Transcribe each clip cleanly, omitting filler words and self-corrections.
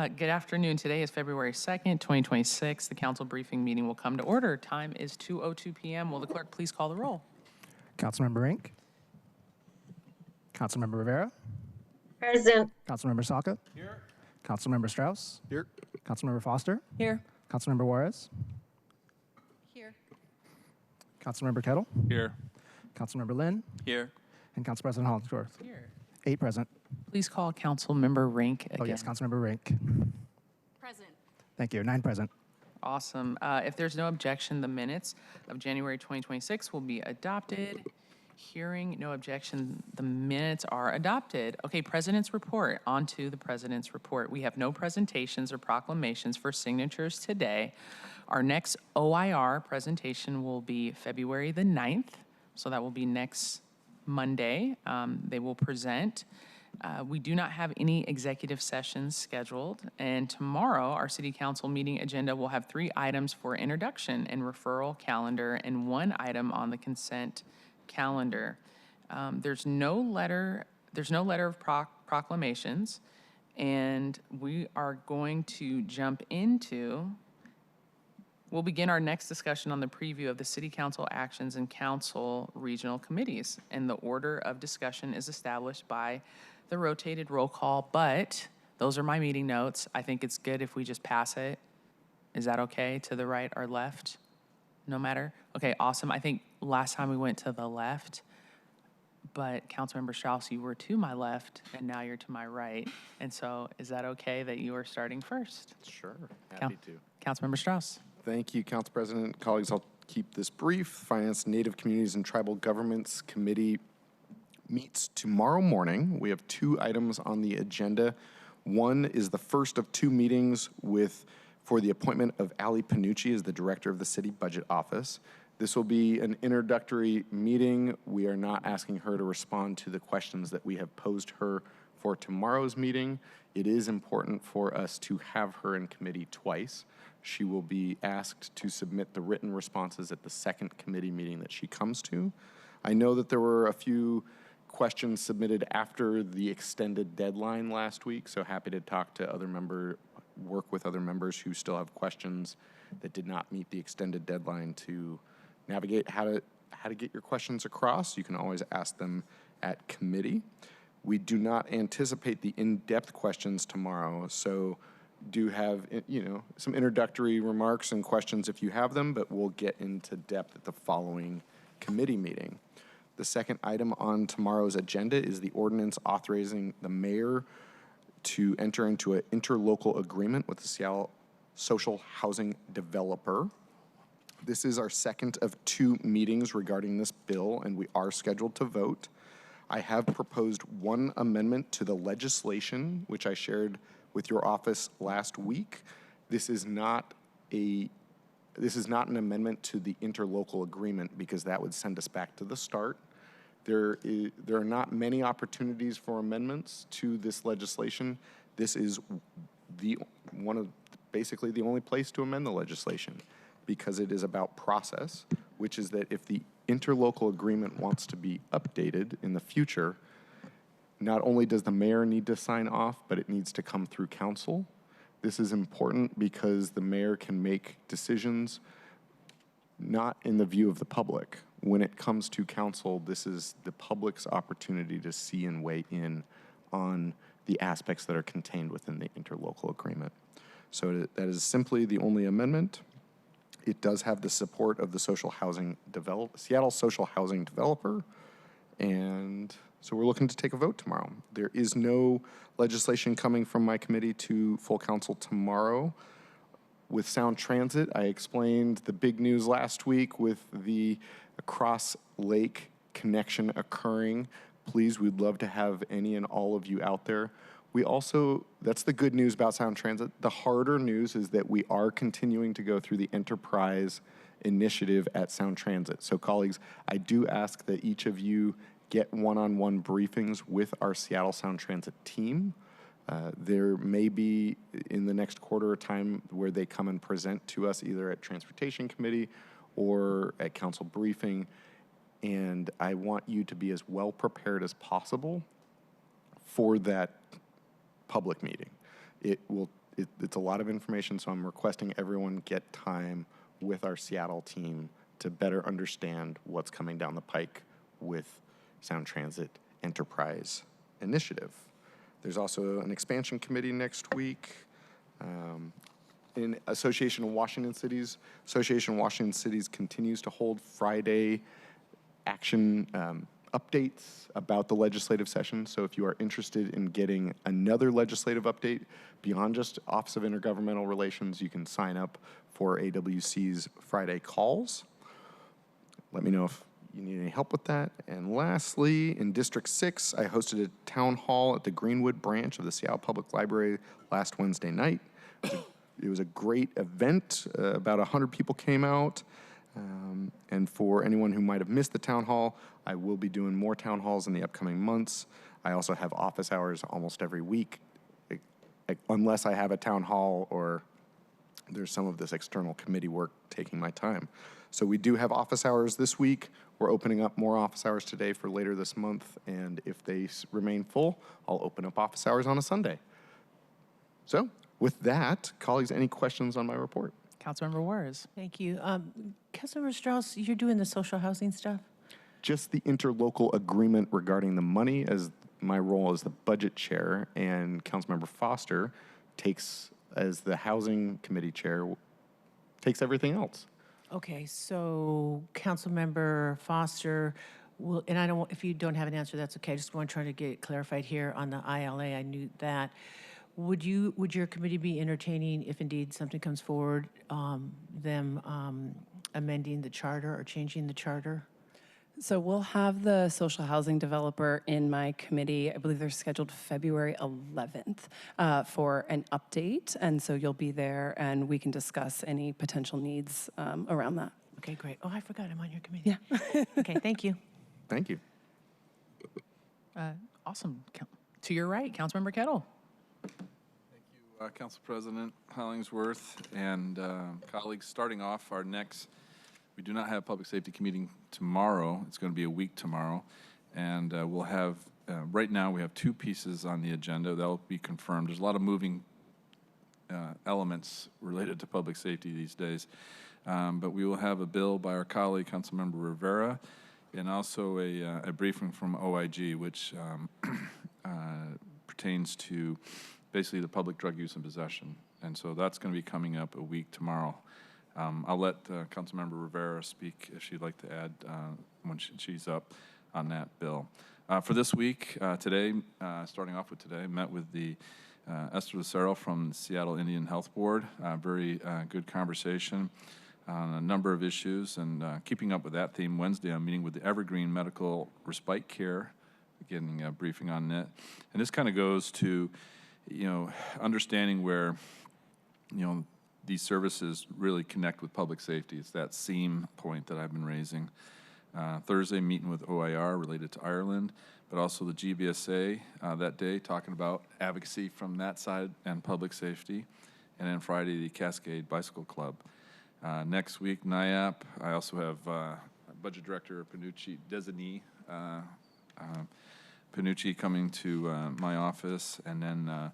Good afternoon. Today is February 2nd, 2026. The council briefing meeting will come to order. Time is 2:02 p.m. Will the clerk please call the roll? Councilmember Rink. Councilmember Rivera. Present. Councilmember Salka. Here. Councilmember Strauss. Here. Councilmember Foster. Here. Councilmember Juarez. Here. Councilmember Kettle. Here. Councilmember Lynn. Here. And Council President Hollingsworth. Here. 8 present. Please call Councilmember Rink again. Oh, yes, Councilmember Rink. Present. Thank you. 9 present. Awesome. If there's no objection, the minutes of January 2026 will be adopted. Hearing no objection, the minutes are adopted. Okay, President's Report. On to the President's Report. We have no presentations or proclamations for signatures today. Our next OIR presentation will be February the 9th, so that will be next Monday. They will present. We do not have any executive sessions scheduled, and tomorrow our City Council meeting agenda will have 3 items for introduction and referral calendar and 1 item on the consent calendar. There's no letter of proclamations, and we are going to jump into. We'll begin our next discussion on the preview of the City Council actions and Council regional committees, and the order of discussion is established by the rotated roll call, but those are my meeting notes. I think it's good if we just pass it. Is that okay, to the right or left? No matter? Okay, awesome. I think last time we went to the left, but Councilmember Strauss, you were to my left, and now you're to my right. And so is that okay that you are starting first? Sure. Happy to. Councilmember Strauss. Thank you, Council President. Colleagues, I'll keep this brief. Finance, Native Communities, and Tribal Governments Committee meets tomorrow morning. We have 2 items on the agenda. One is the first of 2 meetings for the appointment of Ali Panucci as the Director of the City Budget Office. This will be an introductory meeting. We are not asking her to respond to the questions that we have posed her for tomorrow's meeting. It is important for us to have her in committee twice. She will be asked to submit the written responses at the second committee meeting that she comes to. I know that there were a few questions submitted after the extended deadline last week, so happy to work with other members who still have questions that did not meet the extended deadline to navigate how to get your questions across. You can always ask them at committee. We do not anticipate the in-depth questions tomorrow, so do have some introductory remarks and questions if you have them, but we'll get into depth at the following committee meeting. The second item on tomorrow's agenda is the ordinance authorizing the mayor to enter into an interlocal agreement with the Seattle social housing developer. This is our second of 2 meetings regarding this bill, and we are scheduled to vote. I have proposed 1 amendment to the legislation, which I shared with your office last week. This is not an amendment to the interlocal agreement because that would send us back to the start. There are not many opportunities for amendments to this legislation. This is basically the only place to amend the legislation because it is about process, which is that if the interlocal agreement wants to be updated in the future, not only does the mayor need to sign off, but it needs to come through council. This is important because the mayor can make decisions not in the view of the public. When it comes to council, this is the public's opportunity to see and weigh in on the aspects that are contained within the interlocal agreement. So that is simply the only amendment. It does have the support of the Seattle social housing developer, and so we're looking to take a vote tomorrow. There is no legislation coming from my committee to full council tomorrow. With Sound Transit, I explained the big news last week with the cross-lake connection occurring. Please, we'd love to have any and all of you out there. That's the good news about Sound Transit. The harder news is that we are continuing to go through the enterprise initiative at Sound Transit. So colleagues, I do ask that each of you get one-on-one briefings with our Seattle Sound Transit team. There may be in the next quarter a time where they come and present to us either at Transportation Committee or at council briefing. And I want you to be as well prepared as possible for that public meeting. it's a lot of information, so I'm requesting everyone get time with our Seattle team to better understand what's coming down the pike with Sound Transit Enterprise Initiative. There's also an expansion committee next week. In Association of Washington Cities continues to hold Friday action updates about the legislative session. So if you are interested in getting another legislative update beyond just Office of Intergovernmental Relations, you can sign up for AWC's Friday calls. Let me know if you need any help with that. And lastly, in District 6, I hosted a town hall at the Greenwood branch of the Seattle Public Library last Wednesday night. It was a great event. About 100 people came out. And for anyone who might have missed the town hall, I will be doing more town halls in the upcoming months. I also have office hours almost every week, unless I have a town hall or there's some of this external committee work taking my time. So we do have office hours this week. We're opening up more office hours today for later this month. And if they remain full, I'll open up office hours on a Sunday. So with that, colleagues, any questions on my report? Councilmember Wars. Thank you. Councilmember Strauss, you're doing the social housing stuff? Just the interlocal agreement regarding the money, as my role as the budget chair, and Councilmember Foster takes, as the housing committee chair, takes everything else. Okay, so Councilmember Foster will, and I don't, if you don't have an answer, that's okay. I just want to try to get it clarified here on the ILA. I knew that. Would your committee be entertaining, if indeed something comes forward, them amending the charter or changing the charter? So we'll have the social housing developer in my committee. I believe they're scheduled February 11th for an update. And so you'll be there and we can discuss any potential needs around that. Okay, great. Oh, I forgot I'm on your committee. Yeah. Okay, thank you. Thank you. Awesome. To your right, Councilmember Kettle. Council President Hollingsworth and colleagues, starting off we do not have Public Safety Committee tomorrow. It's going to be a week tomorrow. And we'll have, right now we have 2 pieces on the agenda. That'll be confirmed. There's a lot of moving elements related to public safety these days. But we will have a bill by our colleague, Councilmember Rivera, and also a briefing from OIG, which pertains to basically the public drug use and possession. And so that's going to be coming up a week tomorrow. I'll let Councilmember Rivera speak if she'd like to add when she's up on that bill. For this week, today, starting off with today, I met with the Esther Lucero from the Seattle Indian Health Board. Very good conversation on a number of issues. And keeping up with that theme, Wednesday I'm meeting with the Evergreen Medical Respite Care, getting a briefing on that. And this kind of goes to, understanding where, these services really connect with public safety. It's that seam point that I've been raising. Thursday, meeting with OIR related to Ireland, but also the GBSA that day, talking about advocacy from that side and public safety. And then Friday, the Cascade Bicycle Club. Next week, NIAP. I also have Budget Director Panucci, designee Panucci coming to my office. And then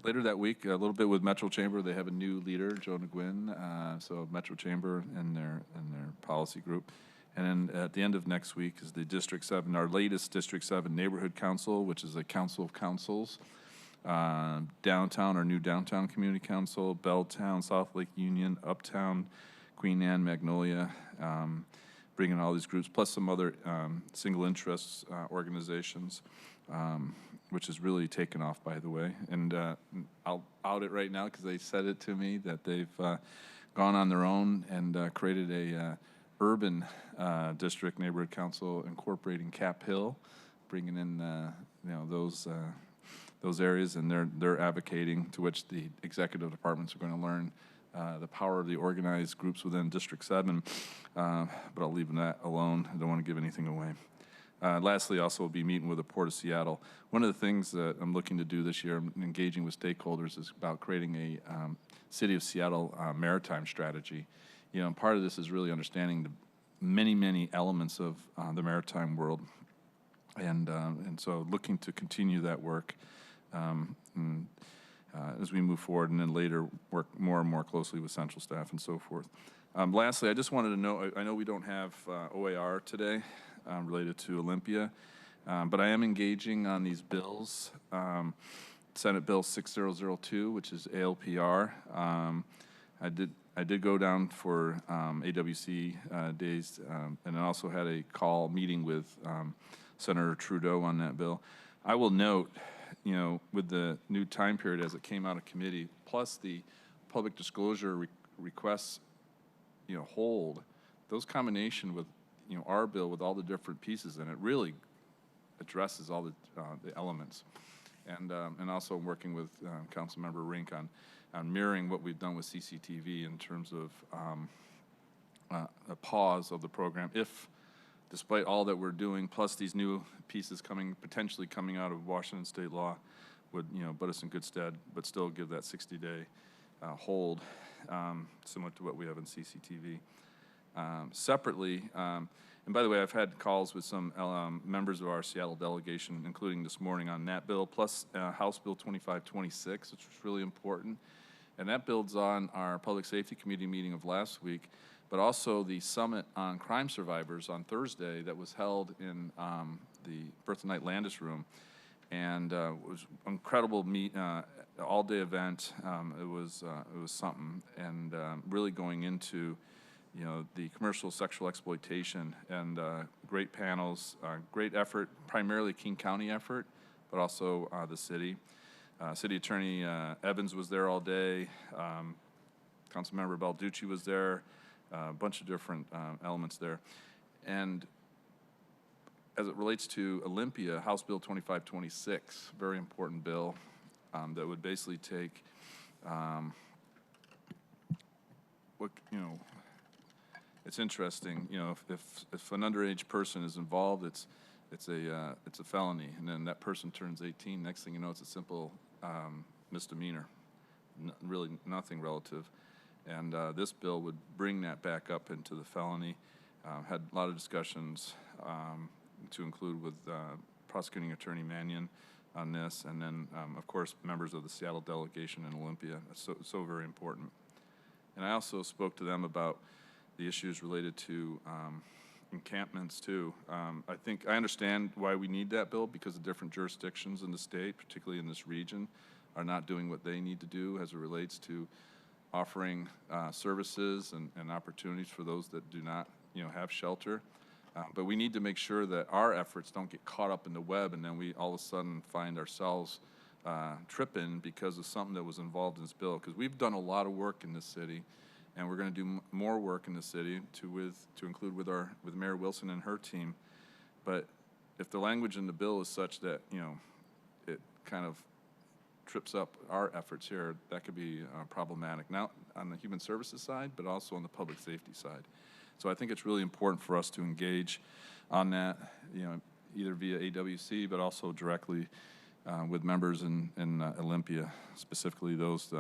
later that week, a little bit with Metro Chamber. They have a new leader, Joe Nguyen, so Metro Chamber and their policy group. And then at the end of next week is the District 7, our latest District 7 Neighborhood Council, which is a council of councils. Downtown, our new Downtown Community Council, Belltown, South Lake Union, Uptown, Queen Anne, Magnolia, bringing all these groups, plus some other single interest organizations, which has really taken off, by the way. And I'll out it right now because they said it to me that they've gone on their own and created a urban district neighborhood council incorporating Cap Hill, bringing in those areas, and they're advocating, to which the executive departments are going to learn the power of the organized groups within District 7, but I'll leave that alone. I don't want to give anything away. Lastly, also will be meeting with the Port of Seattle. One of the things that I'm looking to do this year, I'm engaging with stakeholders, is about creating a City of Seattle maritime strategy. And part of this is really understanding the many elements of the maritime world, and so looking to continue that work. as we move forward, and then later work more and more closely with central staff and so forth. Lastly, I just wanted to know, I know we don't have OAR today related to Olympia, but I am engaging on these bills. Senate Bill 6002, which is ALPR. I did go down for AWC days, and I also had a call meeting with Senator Trudeau on that bill. I will note, you know, with the new time period as it came out of committee, plus the public disclosure requests, you know, hold, those combination with, you know, our bill with all the different pieces in it really addresses all the elements. And also working with Councilmember Rink on mirroring what we've done with CCTV in terms of a pause of the program, if, despite all that we're doing, plus these new pieces potentially coming out of Washington state law, would, you know, put us in good stead, but still give that 60-day hold, similar to what we have in CCTV. Separately, and by the way, I've had calls with some members of our Seattle delegation, including this morning, on that bill, plus House Bill 2526, which was really important. And that builds on our Public Safety Committee meeting of last week, but also the Summit on Crime Survivors on Thursday that was held in the Bertha Knight Landis Room. And it was an incredible all-day event. It was something, and really going into, you know, the commercial sexual exploitation, and great panels, great effort, primarily King County effort, but also the city. City Attorney Evans was there all day. Councilmember Balducci was there. A bunch of different elements there. And as it relates to Olympia, House Bill 2526, very important bill that would basically take what, you know, it's interesting, you know, if an underage person is involved, it's a felony, and then that person turns 18. Next thing you know, it's a simple misdemeanor, really nothing relative. And this bill would bring that back up into the felony. Had a lot of discussions to include with Prosecuting Attorney Mannion on this, and then of course members of the Seattle delegation in Olympia. So very important. And I also spoke to them about the issues related to encampments too. I understand why we need that bill, because the different jurisdictions in the state, particularly in this region, are not doing what they need to do as it relates to offering services and opportunities for those that do not, you know, have shelter. But we need to make sure that our efforts don't get caught up in the web, and then we all of a sudden find ourselves tripping because of something that was involved in this bill. Because we've done a lot of work in this city, and we're going to do more work in the city to include with Mayor Wilson and her team. But if the language in the bill is such that, you know, it kind of trips up our efforts here, that could be problematic, not on the human services side, but also on the public safety side. So I think it's really important for us to engage on that, you know, either via AWC, but also directly with members in Olympia, specifically those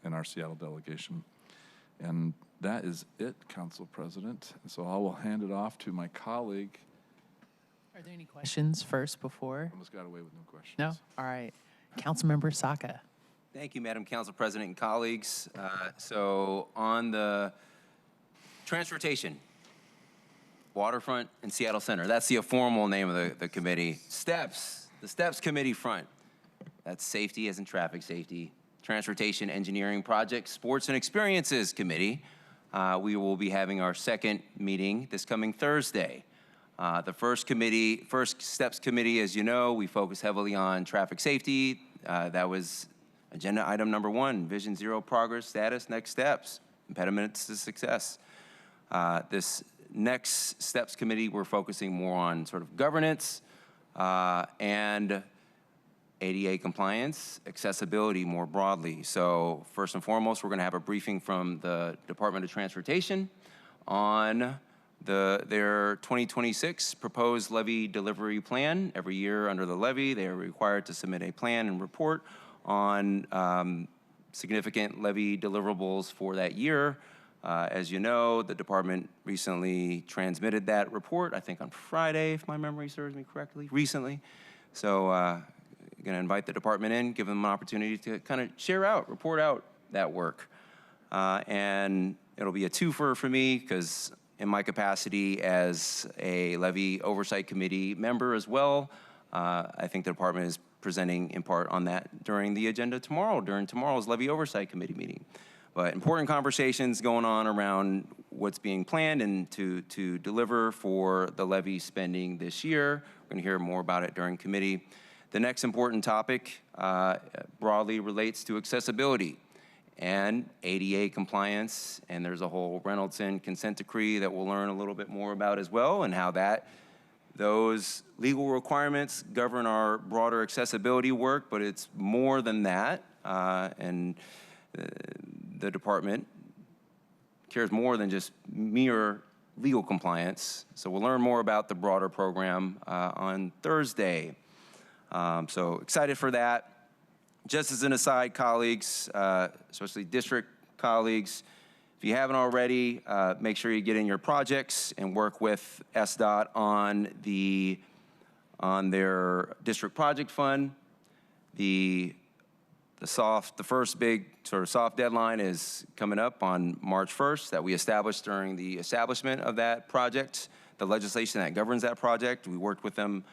in our Seattle delegation. And that is it, Council President. So I will hand it off to my colleague. Are there any questions first before? Almost got away with no questions. No? All right. Councilmember Saka. Thank you, Madam Council President and colleagues. So on the transportation, waterfront, and Seattle Center, that's the formal name of the committee. STEPS, the STEPS committee front. That's safety as in traffic safety. Transportation Engineering Projects, Sports and Experiences Committee. We will be having our second meeting this coming Thursday. The first STEPS committee, as you know, we focus heavily on traffic safety. That was agenda item number 1, Vision Zero progress, status, next steps, impediments to success. This next STEPS committee, we're focusing more on sort of governance and ADA compliance, accessibility more broadly. So first and foremost, we're going to have a briefing from the Department of Transportation on their 2026 proposed levy delivery plan. Every year under the levy, they are required to submit a plan and report on significant levy deliverables for that year. As you know, the department recently transmitted that report, I think on Friday, if my memory serves me correctly, recently. So going to invite the department in, give them an opportunity to kind of report out that work. And it'll be a twofer for me because in my capacity as a levy oversight committee member as well, I think the department is presenting in part on that during the agenda tomorrow, during tomorrow's levy oversight committee meeting. But important conversations going on around what's being planned and to deliver for the levy spending this year. We're going to hear more about it during committee. The next important topic broadly relates to accessibility and ADA compliance, and there's a whole Reynoldson consent decree that we'll learn a little bit more about as well, and how those legal requirements govern our broader accessibility work, but it's more than that, and the department cares more than just mere legal compliance. So we'll learn more about the broader program on Thursday. So excited for that. Just as an aside, colleagues, especially district colleagues, if you haven't already, make sure you get in your projects and work with SDOT on their district project fund. The first big sort of soft deadline is coming up on March 1st that we established during the establishment of that project, the legislation that governs that project. We worked with them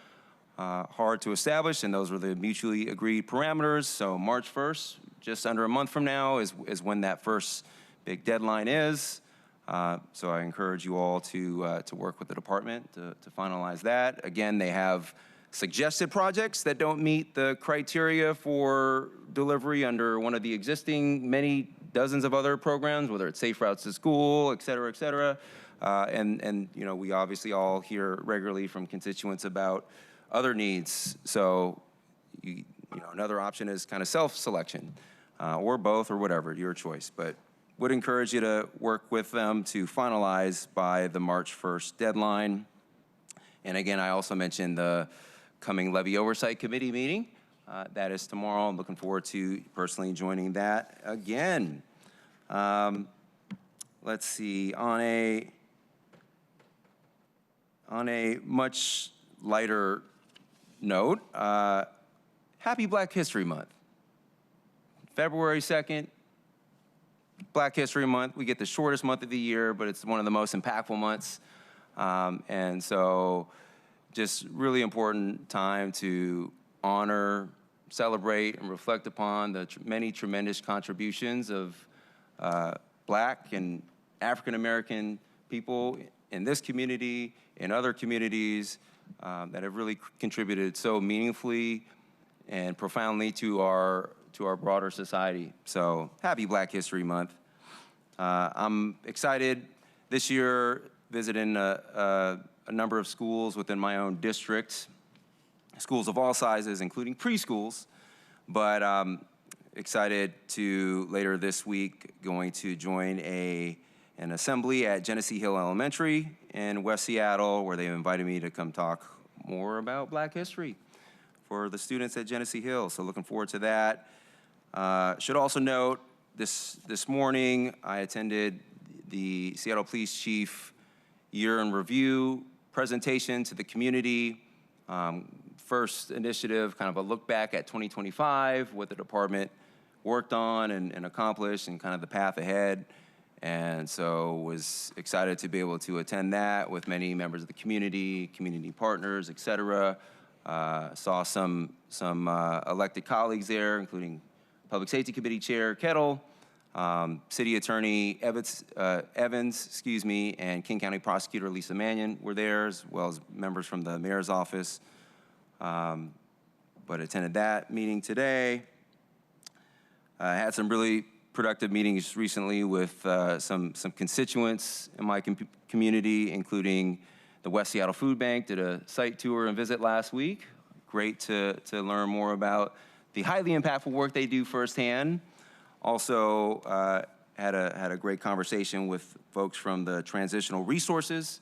hard to establish, and those were the mutually agreed parameters. So March 1st, just under a month from now, is when that first big deadline is. So I encourage you all to work with the department to finalize that. Again, they have suggested projects that don't meet the criteria for delivery under one of the existing many dozens of other programs, whether it's Safe Routes to School, et cetera, et cetera. And you know, we obviously all hear regularly from constituents about other needs. So you know, another option is kind of self-selection, or both, or whatever, your choice. But would encourage you to work with them to finalize by the March 1st deadline. And again, I also mentioned the coming Levy Oversight Committee meeting. That is tomorrow. I'm looking forward to personally joining that again. Let's see, on a much lighter note, happy Black History Month. February 2nd, Black History Month. We get the shortest month of the year, but it's one of the most impactful months. And so just really important time to honor, celebrate, and reflect upon the many tremendous contributions of Black and African-American people in this community, in other communities, that have really contributed so meaningfully and profoundly to our broader society. So happy Black History Month. I'm excited this year visiting a number of schools within my own district, schools of all sizes, including preschools, but excited to later this week going to join an assembly at Genesee Hill Elementary in West Seattle, where they invited me to come talk more about Black history for the students at Genesee Hill. So looking forward to that. Should also note this morning I attended the Seattle Police Chief Year in Review presentation to the community. First initiative, kind of a look back at 2025, what the department worked on and accomplished, and kind of the path ahead. And so was excited to be able to attend that with many members of the community partners, et cetera. Saw some elected colleagues there, including Public Safety Committee Chair Kettle, City Attorney Evans, and King County Prosecutor Lisa Mannion were there, as well as members from the Mayor's Office. But attended that meeting today. I had some really productive meetings recently with some constituents in my community, including the West Seattle Food Bank. Did a site tour and visit last week. Great to learn more about the highly impactful work they do firsthand. Also had a great conversation with folks from the Transitional Resources,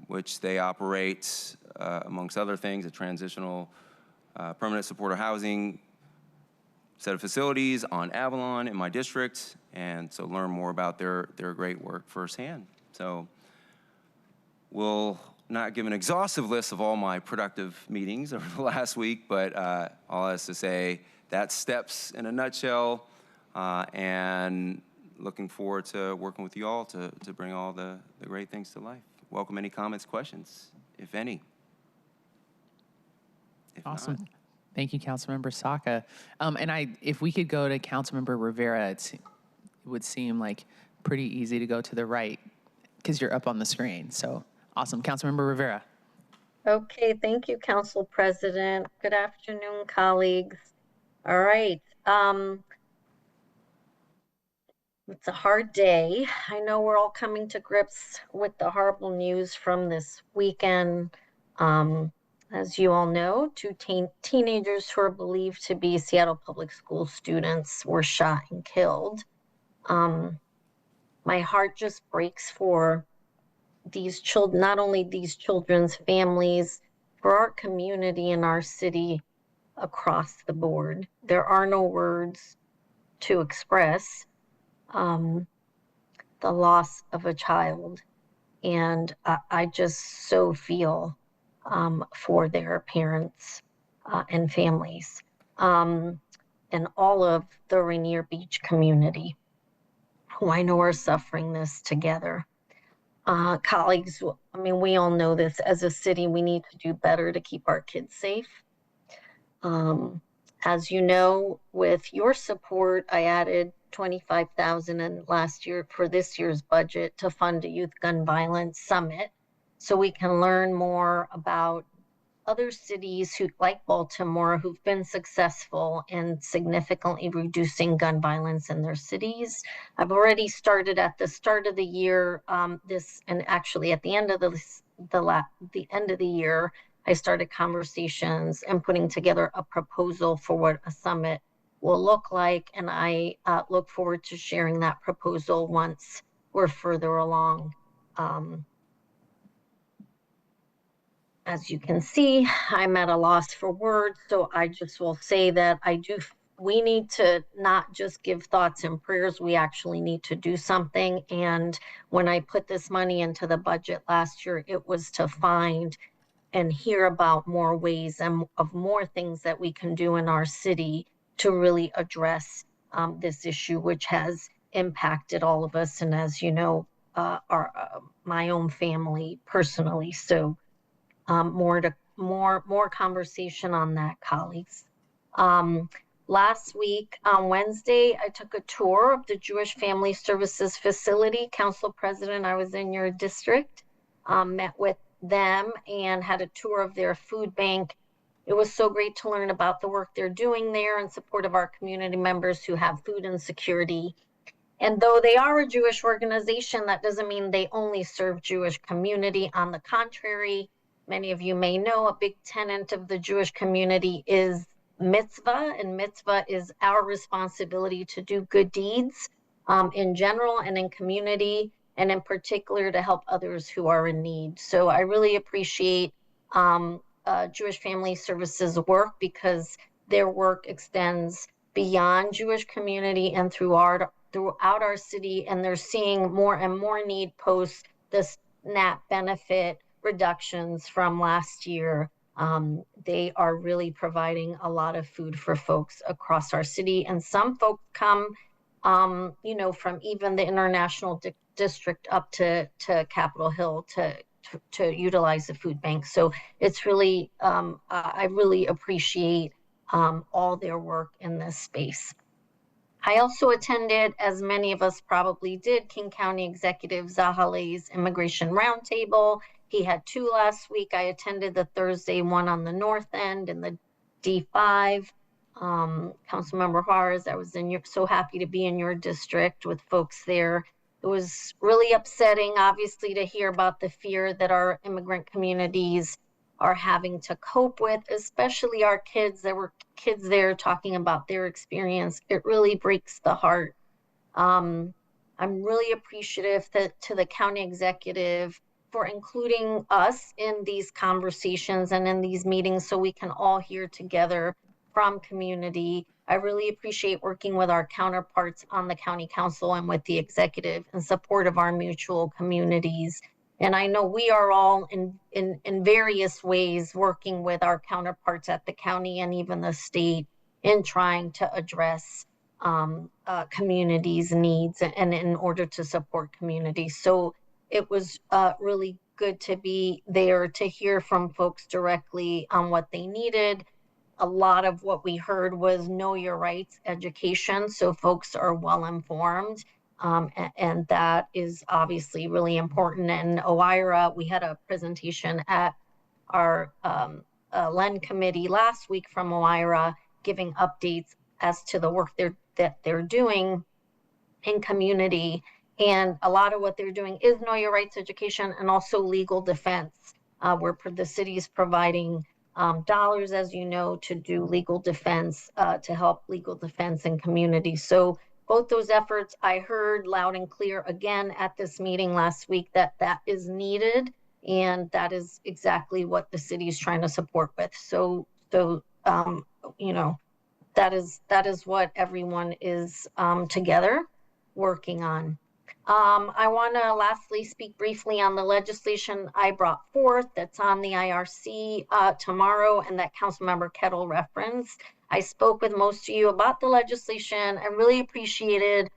which they operate, amongst other things, a transitional permanent supportive housing set of facilities on Avalon in my district, and so learn more about their great work firsthand. So we'll not give an exhaustive list of all my productive meetings over the last week, but all that's to say, that's steps in a nutshell, and looking forward to working with you all to bring all the great things to life. Welcome any comments, questions, if any. If Awesome. not, Thank you, Councilmember Saka. If we could go to Councilmember Rivera, it would seem like pretty easy to go to the right because you're up on the screen. So awesome. Councilmember Rivera. Okay, thank you, Council President. Good afternoon, colleagues. All right. It's a hard day. I know we're all coming to grips with the horrible news from this weekend. As you all know, two teenagers who are believed to be Seattle Public School students were shot and killed. My heart just breaks for these children, not only these children's families, for our community and our city across the board. There are no words to express the loss of a child. And I just so feel for their parents and families, and all of the Rainier Beach community, who I know are suffering this together. Colleagues, I mean, we all know this. As a city, we need to do better to keep our kids safe. As you know, with your support, I added $25,000 in last year for this year's budget to fund a youth gun violence summit, so we can learn more about other cities who, like Baltimore, who've been successful in significantly reducing gun violence in their cities. I've already started at the start of the year, and actually at the end of the end of the year, I started conversations and putting together a proposal for what a summit will look like. And I look forward to sharing that proposal once we're further along. As you can see, I'm at a loss for words, so I just will say that we need to not just give thoughts and prayers, we actually need to do something. And when I put this money into the budget last year, it was to find and hear about more ways and of more things that we can do in our city to really address this issue, which has impacted all of us. And as you know, my own family personally. So more conversation on that, colleagues. Last week on Wednesday, I took a tour of the Jewish Family Services facility. Council President, I was in your district, met with them and had a tour of their food bank. It was so great to learn about the work they're doing there in support of our community members who have food insecurity. And though they are a Jewish organization, that doesn't mean they only serve Jewish community. On the contrary, many of you may know a big tenet of the Jewish community is mitzvah, and mitzvah is our responsibility to do good deeds in general and in community, and in particular to help others who are in need. So I really appreciate Jewish Family Services work, because their work extends beyond Jewish community and throughout our city, and they're seeing more and more need post the SNAP benefit reductions from last year. They are really providing a lot of food for folks across our city, and some folks come from even the international district up to Capitol Hill to utilize the food bank. So it's really, I really appreciate all their work in this space. I also attended, as many of us probably did, King County Executive Zahale's Immigration Roundtable. He had two last week. I attended the Thursday one on the north end in the D5. Councilmember Juarez, I was so happy to be in your district with folks there. It was really upsetting, obviously, to hear about the fear that our immigrant communities are having to cope with, especially our kids. There were kids there talking about their experience. It really breaks the heart. I'm really appreciative to the county executive for including us in these conversations and in these meetings so we can all hear together from community. I really appreciate working with our counterparts on the county council and with the executive in support of our mutual communities And I know we are all in various ways working with our counterparts at the county and even the state in trying to address communities' needs and in order to support communities. So it was really good to be there to hear from folks directly on what they needed. A lot of what we heard was know your rights education, so folks are well informed. And that is obviously really important. And OIRA, we had a presentation at our LEN committee last week from OIRA giving updates as to the work that they're doing in community. And a lot of what they're doing is know your rights education and also legal defense, where the city is providing dollars, as you know, to do legal defense, to help legal defense in communities. So both those efforts, I heard loud and clear again at this meeting last week that is needed, and that is exactly what the city is trying to support with. So you know, that is what everyone is together working on. I want to lastly speak briefly on the legislation I brought forth that's on the IRC tomorrow and that Councilmember Kettle referenced. I spoke with most of you about the legislation and really appreciated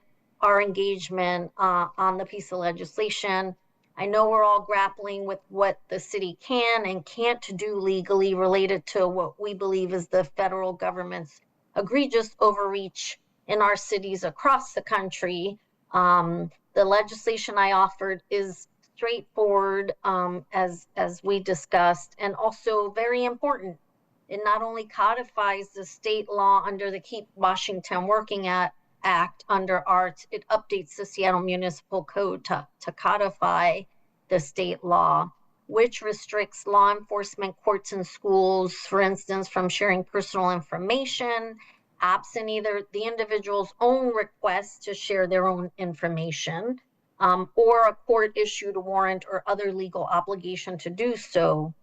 our engagement on the piece of legislation. I know we're all grappling with what the city can and can't do legally related to what we believe is the federal government's egregious overreach in our cities across the country. The legislation I offered is straightforward, as we discussed, and also very important. It not only codifies the state law under the Keep Washington Working Act under ARTS, it updates the Seattle Municipal Code to codify the state law, which restricts law enforcement, courts, and schools, for instance, from sharing personal information, absent either the individual's own request to share their own information, or a court-issued warrant or other legal obligation to do so.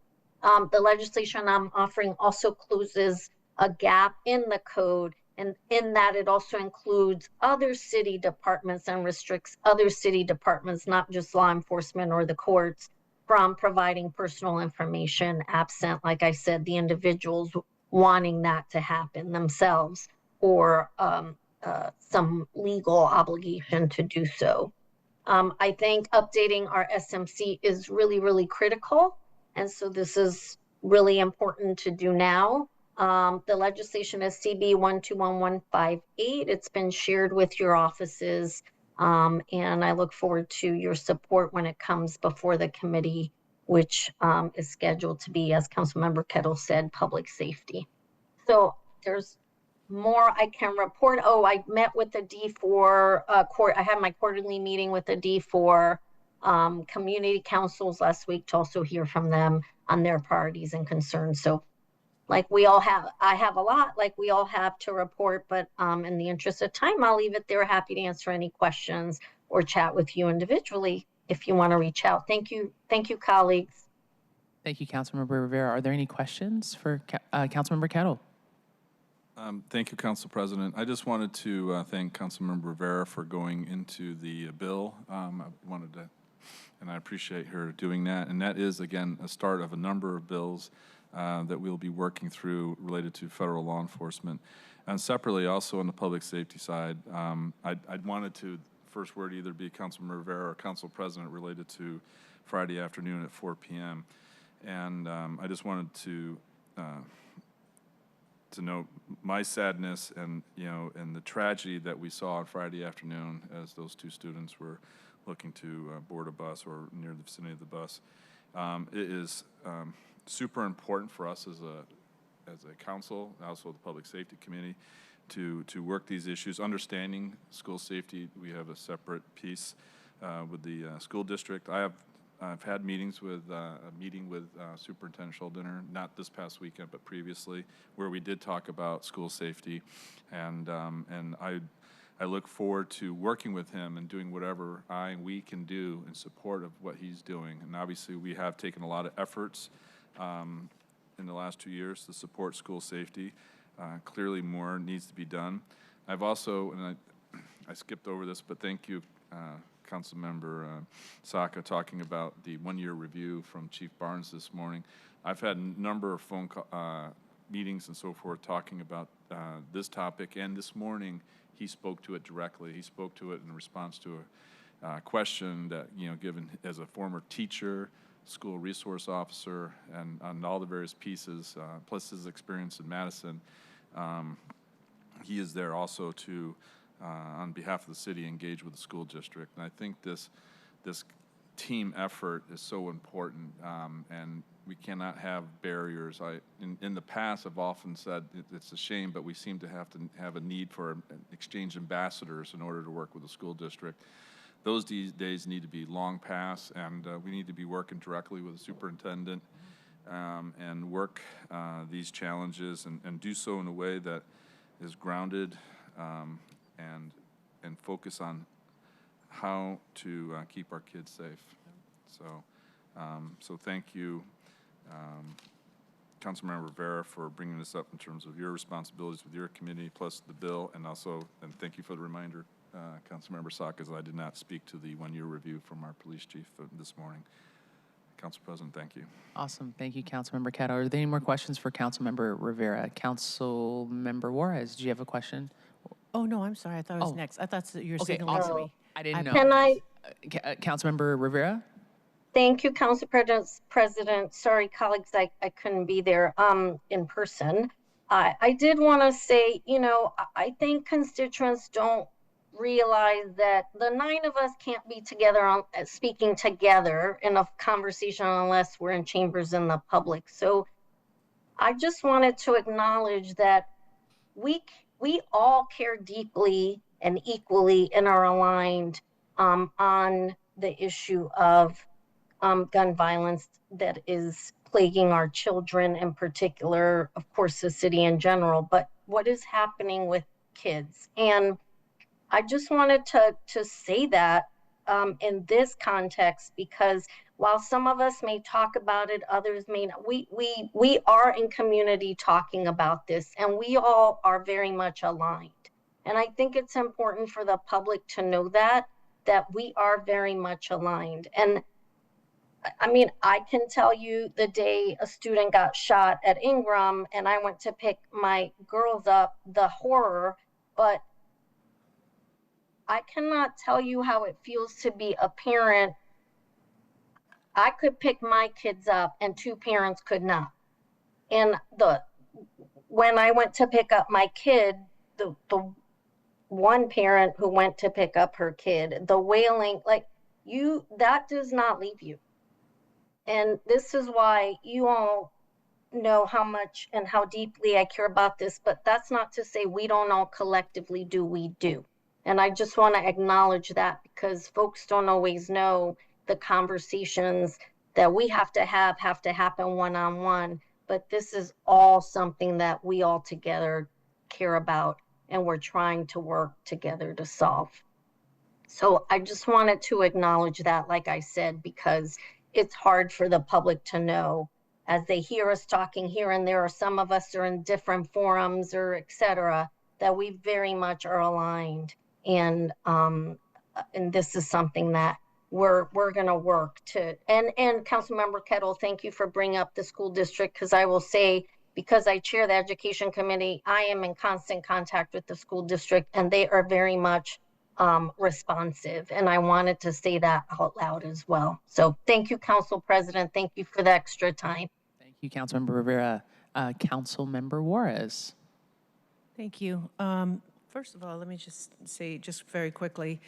The legislation I'm offering also closes a gap in the code, and in that it also includes other city departments and restricts other city departments, not just law enforcement or the courts, from providing personal information absent, like I said, the individuals wanting that to happen themselves or some legal obligation to do so. I think updating our SMC is really, really critical. And so this is really important to do now. The legislation is CB 121158. It's been shared with your offices. And I look forward to your support when it comes before the committee, which is scheduled to be, as Councilmember Kettle said, public safety. So there's more I can report. Oh, I met with the D4 court. I had my quarterly meeting with the D4 community councils last week to also hear from them on their priorities and concerns. So like we all have, I have a lot like we all have to report, but in the interest of time, I'll leave it there. Happy to answer any questions or chat with you individually if you want to reach out. Thank you, colleagues. Thank you, Councilmember Rivera. Are there any questions for Councilmember Kettle? Thank you, Council President. I just wanted to thank Councilmember Rivera for going into the bill. I wanted to, and I appreciate her doing that. And that is, again, a start of a number of bills that we'll be working through related to federal law enforcement. And separately, also on the public safety side, I'd wanted to, first word either be Councilmember Rivera or Council President related to Friday afternoon at 4 p.m. And I just wanted to note my sadness and, and the tragedy that we saw on Friday afternoon as those two students were looking to board a bus or near the vicinity of the bus. It is super important for us as a council, also the Public Safety Committee, to work these issues. Understanding school safety, we have a separate piece with the school district. I've had meetings with a meeting with Superintendent Schuldiner, not this past weekend, but previously, where we did talk about school safety, and I look forward to working with him and doing whatever we can do in support of what he's doing. And obviously, we have taken a lot of efforts in the last 2 years to support school safety. Clearly, more needs to be done. I've also, and I skipped over this, but thank you, Councilmember Saka talking about the one-year review from Chief Barnes this morning. I've had a number of phone meetings and so forth talking about this topic, and this morning he spoke to it directly. He spoke to it in response to a question that, given as a former teacher, school resource officer, and on all the various pieces, plus his experience in Madison, he is there also to, on behalf of the city, engage with the school district. And I think this team effort is so important, and we cannot have barriers. In the past, I've often said it's a shame, but we seem to have a need for exchange ambassadors in order to work with the school district. Those days need to be long past, and we need to be working directly with the superintendent and work these challenges and do so in a way that is grounded and focus on how to keep our kids safe. So thank you, Councilmember Rivera, for bringing this up in terms of your responsibilities with your committee, plus the bill, and thank you for the reminder, Councilmember Saka, as I did not speak to the one-year review from our police chief this morning. Council President, thank you. Awesome. Thank you, Councilmember Cato. Are there any more questions for Councilmember Rivera? Councilmember Juarez, do you have a question? Oh, no, I'm sorry. I thought it was Oh. next. I thought you were Okay, signaling to awesome. me. I didn't know. Can I, Councilmember Rivera? thank you, Council President. Sorry, colleagues, I couldn't be there in person. I did want to say, I think constituents don't realize that the 9 of us can't be together speaking together in a conversation unless we're in chambers in the public. So I just wanted to acknowledge that we all care deeply and equally and are aligned on the issue of gun violence that is plaguing our children in particular, of course, the city in general, but what is happening with kids. And I just wanted to say that in this context, because while some of us may talk about it, others may not. We are in community talking about this, and we all are very much aligned. And I think it's important for the public to know that we are very much aligned. And I mean, I can tell you the day a student got shot at Ingram and I went to pick my girls up, the horror, but I cannot tell you how it feels to be a parent. I could pick my kids up and 2 parents could not. And when I went to pick up my kid, the one parent who went to pick up her kid, the wailing, that does not leave you. And this is why you all know how much and how deeply I care about this, but that's not to say we don't all collectively do, we do. And I just want to acknowledge that, because folks don't always know the conversations that we have to happen one-on-one, but this is all something that we all together care about and we're trying to work together to solve. So I just wanted to acknowledge that, like I said, because it's hard for the public to know as they hear us talking here and there, or some of us are in different forums or et cetera, that we very much are aligned. And this is something that we're going to work to. And Councilmember Kettle, thank you for bringing up the school district, because I will say, because I chair the education committee, I am in constant contact with the school district, and they are very much responsive. And I wanted to say that out loud as well. So thank you, Council President. Thank you for the extra time. Thank you, Councilmember Rivera. Councilmember Juarez. Thank you. First of all, let me just say, just very quickly,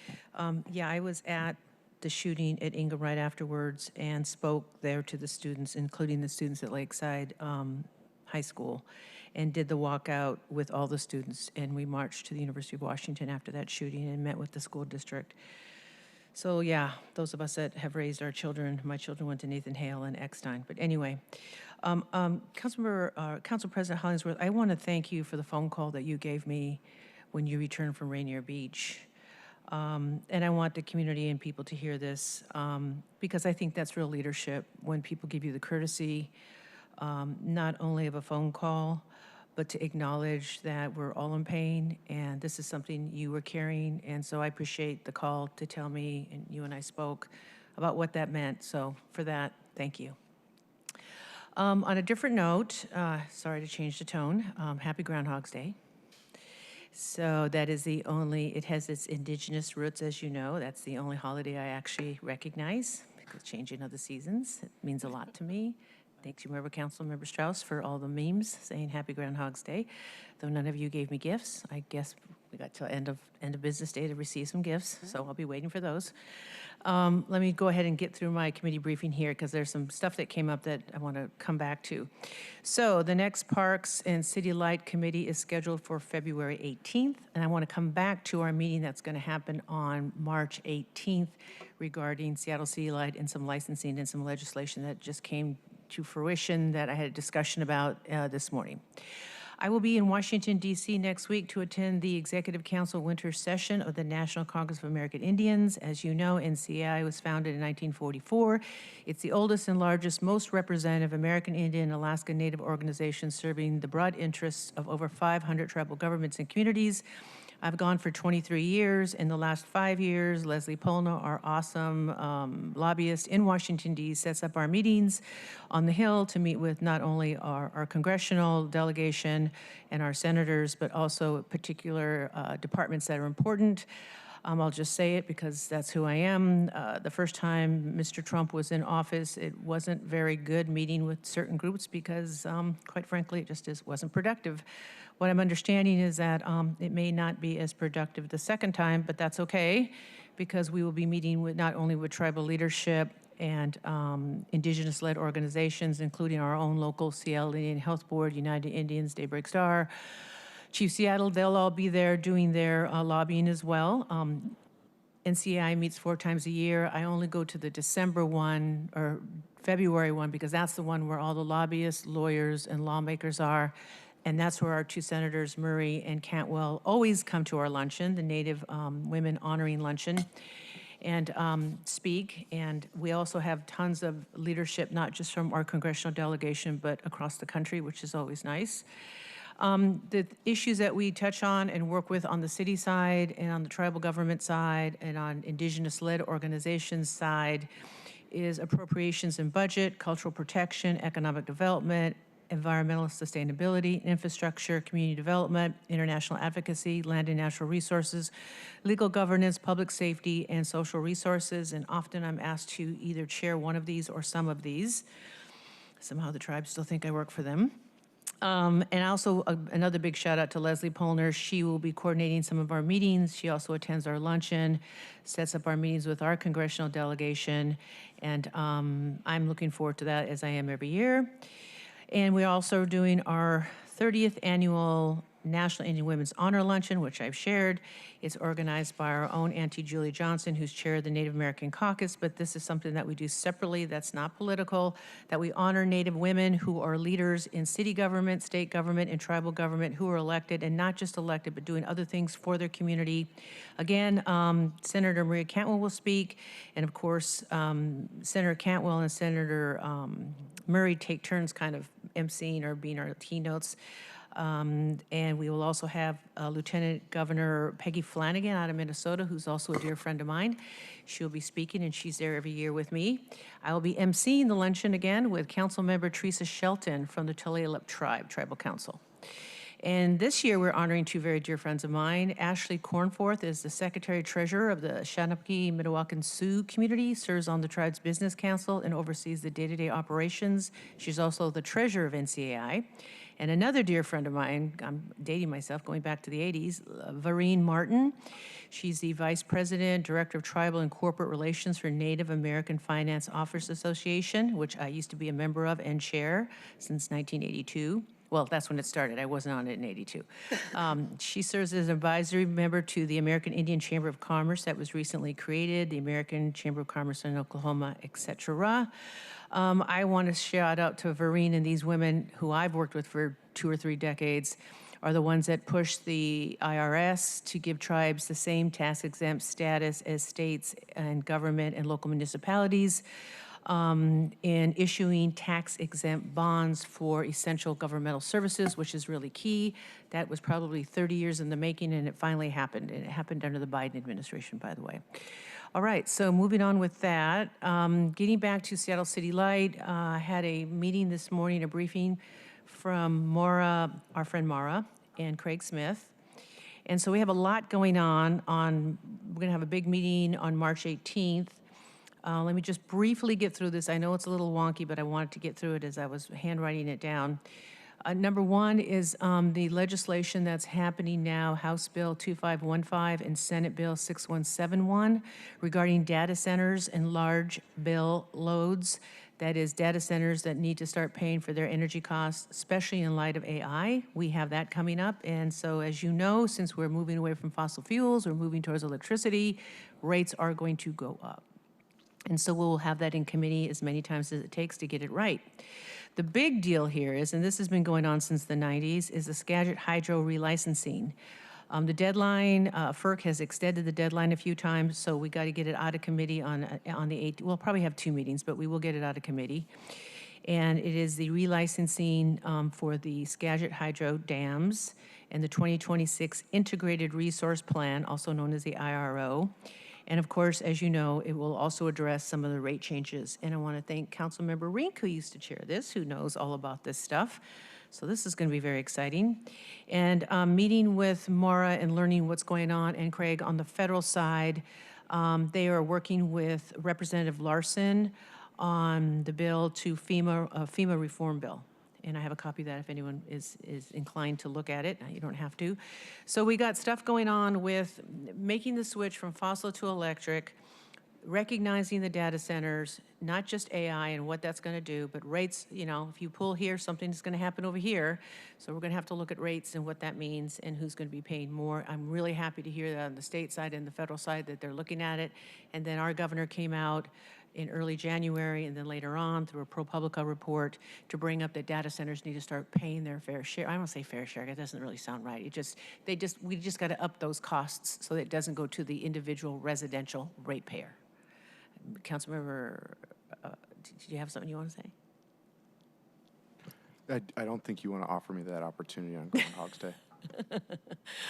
yeah, I was at the shooting at Ingham right afterwards and spoke there to the students, including the students at Lakeside High School, and did the walkout with all the students. And we marched to the University of Washington after that shooting and met with the school district. So yeah, those of us that have raised our children, my children went to Nathan Hale and Eckstein. But anyway, Council President Hollingsworth, I want to thank you for the phone call that you gave me when you returned from Rainier Beach. And I want the community and people to hear this, because I think that's real leadership, when people give you the courtesy, not only of a phone call, but to acknowledge that we're all in pain, and this is something you were carrying. And so I appreciate the call to tell me, and you and I spoke about what that meant. So for that, thank you. On a different note, sorry to change the tone, happy Groundhog's Day. So that is the only, it has its indigenous roots, as you know. That's the only holiday I actually recognize, because changing of the seasons, it means a lot to me. Thank you, Councilmember Strauss, for all the memes saying happy Groundhog's Day. Though none of you gave me gifts, I guess we got till end of business day to receive some gifts, so I'll be waiting for those. Let me go ahead and get through my committee briefing here, because there's some stuff that came up that I want to come back to. So the next Parks and City Light Committee is scheduled for February 18th, and I want to come back to our meeting that's going to happen on March 18th regarding Seattle City Light and some licensing and some legislation that just came to fruition that I had a discussion about this morning. I will be in Washington, D.C. next week to attend the Executive Council Winter Session of the National Congress of American Indians. As you know, NCAI was founded in 1944. It's the oldest and largest, most representative American Indian and Alaska Native organization serving the broad interests of over 500 tribal governments and communities. I've gone for 23 years. In the last 5 years, Leslie Polno, our awesome lobbyist in Washington, D.C., sets up our meetings on the Hill to meet with not only our congressional delegation and our senators, but also particular departments that are important. I'll just say it because that's who I am. The first time Mr. Trump was in office, it wasn't very good meeting with certain groups because, quite frankly, it just wasn't productive. What I'm understanding is that it may not be as productive the second time, but that's okay, because we will be meeting with not only with tribal leadership and indigenous-led organizations, including our own local Seattle Indian Health Board, United Indians, Daybreak Star, Chief Seattle. They'll all be there doing their lobbying as well. NCAI meets 4 times a year. I only go to the December one or February one because that's the one where all the lobbyists, lawyers, and lawmakers are. And that's where our 2 senators, Murray and Cantwell, always come to our luncheon, the Native Women Honoring Luncheon, and speak. And we also have tons of leadership, not just from our congressional delegation, but across the country, which is always nice. The issues that we touch on and work with on the city side and on the tribal government side and on indigenous-led organizations side is appropriations and budget, cultural protection, economic development, environmental sustainability, infrastructure, community development, international advocacy, land and natural resources, legal governance, public safety, and social resources. And often I'm asked to either chair one of these or some of these. Somehow the tribes still think I work for them. And also another big shout out to Leslie Polner. She will be coordinating some of our meetings. She also attends our luncheon, sets up our meetings with our congressional delegation. And I'm looking forward to that, as I am every year. And we're also doing our 30th annual National Indian Women's Honor Luncheon, which I've shared. It's organized by our own Auntie Julie Johnson, who's chair of the Native American Caucus, but this is something that we do separately that's not political, that we honor Native women who are leaders in city government, state government, and tribal government who are elected, and not just elected, but doing other things for their community. Again, Senator Maria Cantwell will speak, and of course, Senator Cantwell and Senator Murray take turns kind of emceeing or being our keynotes. And we will also have Lieutenant Governor Peggy Flanagan out of Minnesota, who's also a dear friend of mine. She'll be speaking, and she's there every year with me. I will be emceeing the luncheon again with Councilmember Teresa Shelton from the Tulalip Tribal Council. And this year, we're honoring 2 very dear friends of mine. Ashley Cornforth is the Secretary-Treasurer of the Shanapiki Mdewakan Sioux community, serves on the tribe's business council, and oversees the day-to-day operations. She's also the treasurer of NCAI. And another dear friend of mine, I'm dating myself, going back to the 80s, Vareen Martin. She's the Vice President, Director of Tribal and Corporate Relations for Native American Finance Officers Association, which I used to be a member of and chair since 1982. Well, that's when it started. I wasn't on it in 82. She serves as an advisory member to the American Indian Chamber of Commerce that was recently created, the American Chamber of Commerce in Oklahoma, et cetera. I want to shout out to Vareen and these women who I've worked with for 2 or 3 decades are the ones that push the IRS to give tribes the same tax-exempt status as states and government and local municipalities. in issuing tax-exempt bonds for essential governmental services, which is really key. That was probably 30 years in the making, and it finally happened. And it happened under the Biden administration, by the way. All right, so moving on with that, getting back to Seattle City Light, I had a meeting this morning, a briefing from Maura, our friend Maura, and Craig Smith. And so we have a lot going on. We're going to have a big meeting on March 18th. Let me just briefly get through this. I know it's a little wonky, but I wanted to get through it as I was handwriting it down. Number one is the legislation that's happening now, House Bill 2515 and Senate Bill 6171, regarding data centers and large bill loads. That is, data centers that need to start paying for their energy costs, especially in light of AI. We have that coming up. And so, as you know, since we're moving away from fossil fuels, we're moving towards electricity, rates are going to go up. And so we'll have that in committee as many times as it takes to get it right. The big deal here is, and this has been going on since the 90s, is the Skagit Hydro relicensing. The deadline, FERC has extended the deadline a few times, so we got to get it out of committee on the 8th. We'll probably have 2 meetings, but we will get it out of committee. And it is the relicensing for the Skagit Hydro dams and the 2026 Integrated Resource Plan, also known as the IRO. And of course, as you know, it will also address some of the rate changes. And I want to thank Councilmember Rink, who used to chair this, who knows all about this stuff. So this is going to be very exciting. And meeting with Maura and learning what's going on, and Craig, on the federal side, they are working with Representative Larson on the bill to FEMA reform bill. And I have a copy of that if anyone is inclined to look at it. You don't have to. So we got stuff going on with making the switch from fossil to electric, recognizing the data centers, not just AI and what that's going to do, but rates. You know, if you pull here, something's going to happen over here. So we're going to have to look at rates and what that means and who's going to be paying more. I'm really happy to hear that on the state side and the federal side that they're looking at it. And then our governor came out in early January and then later on through a ProPublica report to bring up that data centers need to start paying their fair share. I don't say fair share, that doesn't really sound right. We just got to up those costs so that it doesn't go to the individual residential ratepayer. Councilmember, did you have something you want to say? I don't think you want to offer me that opportunity on Groundhog's Day.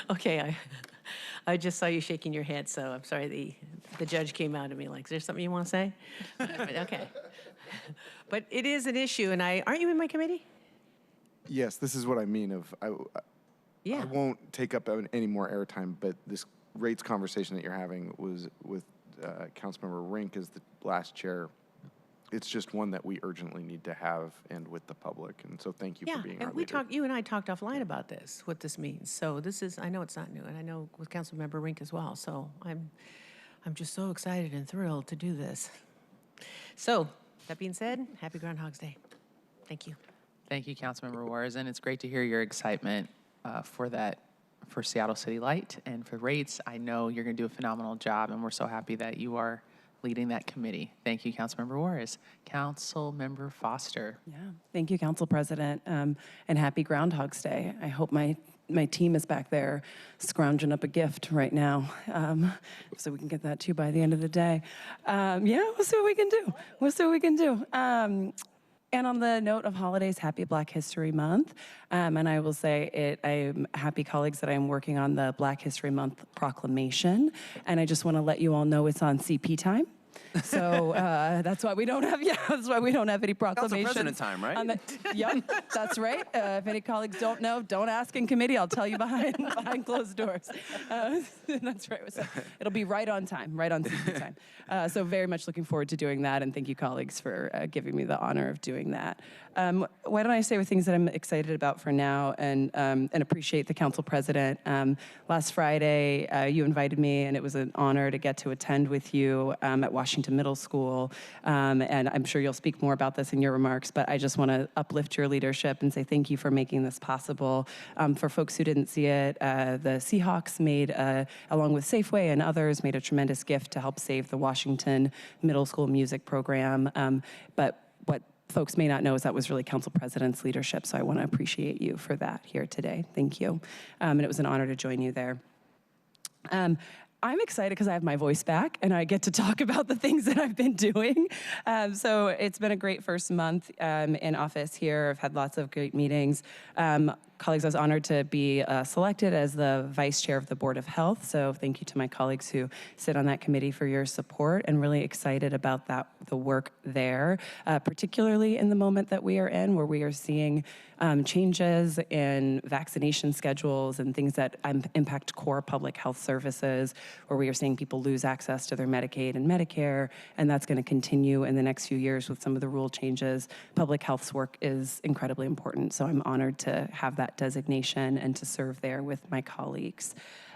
Okay, I just saw you shaking your head, so I'm sorry the judge came out at me like, is there something you want to say? But, okay. But it is an issue, and aren't you in my committee? Yes, this is what I mean. I won't take up any more airtime, but this rates conversation that you're having was with Councilmember Rink as the last chair. It's just one that we urgently need to have and with the public. And so thank you for being our leader. You and I talked offline about this, what this means. So this is, I know it's not new, and I know with Councilmember Rink as well. So I'm just so excited and thrilled to do this. So that being said, happy Groundhog's Day. Thank you. Thank you, Councilmember Juarez, and it's great to hear your excitement for Seattle City Light and for rates. I know you're going to do a phenomenal job, and we're so happy that you are leading that committee. Thank you, Councilmember Juarez. Councilmember Foster. Yeah, thank you, Council President, and happy Groundhog's Day. I hope my team is back there scrounging up a gift right now, so we can get that to you by the end of the day. Yeah, we'll see what we can do. We'll see what we can do. And on the note of holidays, happy Black History Month. And I will say I'm happy, colleagues, that I'm working on the Black History Month proclamation. And I just want to let you all know it's on CP time. So that's why we don't have any proclamations. Council President time, right? Yep, that's right. If any colleagues don't know, don't ask in committee. I'll tell you behind closed doors. That's right. So it'll be right on time, right on CP time. So very much looking forward to doing that, and thank you, colleagues, for giving me the honor of doing that. Why don't I say things that I'm excited about for now, and appreciate the Council President. Last Friday, you invited me, and it was an honor to get to attend with you at Washington Middle School, and I'm sure you'll speak more about this in your remarks, but I just want to uplift your leadership and say thank you for making this possible. For folks who didn't see it, the Seahawks made, along with Safeway and others, made a tremendous gift to help save the Washington Middle School music program. But what folks may not know is that was really Council President's leadership, so I want to appreciate you for that here today. Thank you. And it was an honor to join you there. I'm excited because I have my voice back and I get to talk about the things that I've been doing. So it's been a great first month in office here. I've had lots of great meetings. Colleagues, I was honored to be selected as the vice chair of the Board of Health. So thank you to my colleagues who sit on that committee for your support, and really excited about the work there, particularly in the moment that we are in, where we are seeing changes in vaccination schedules and things that impact core public health services, where we are seeing people lose access to their Medicaid and Medicare, and that's going to continue in the next few years with some of the rule changes. Public health's work is incredibly important, so I'm honored to have that designation and to serve there with my colleagues.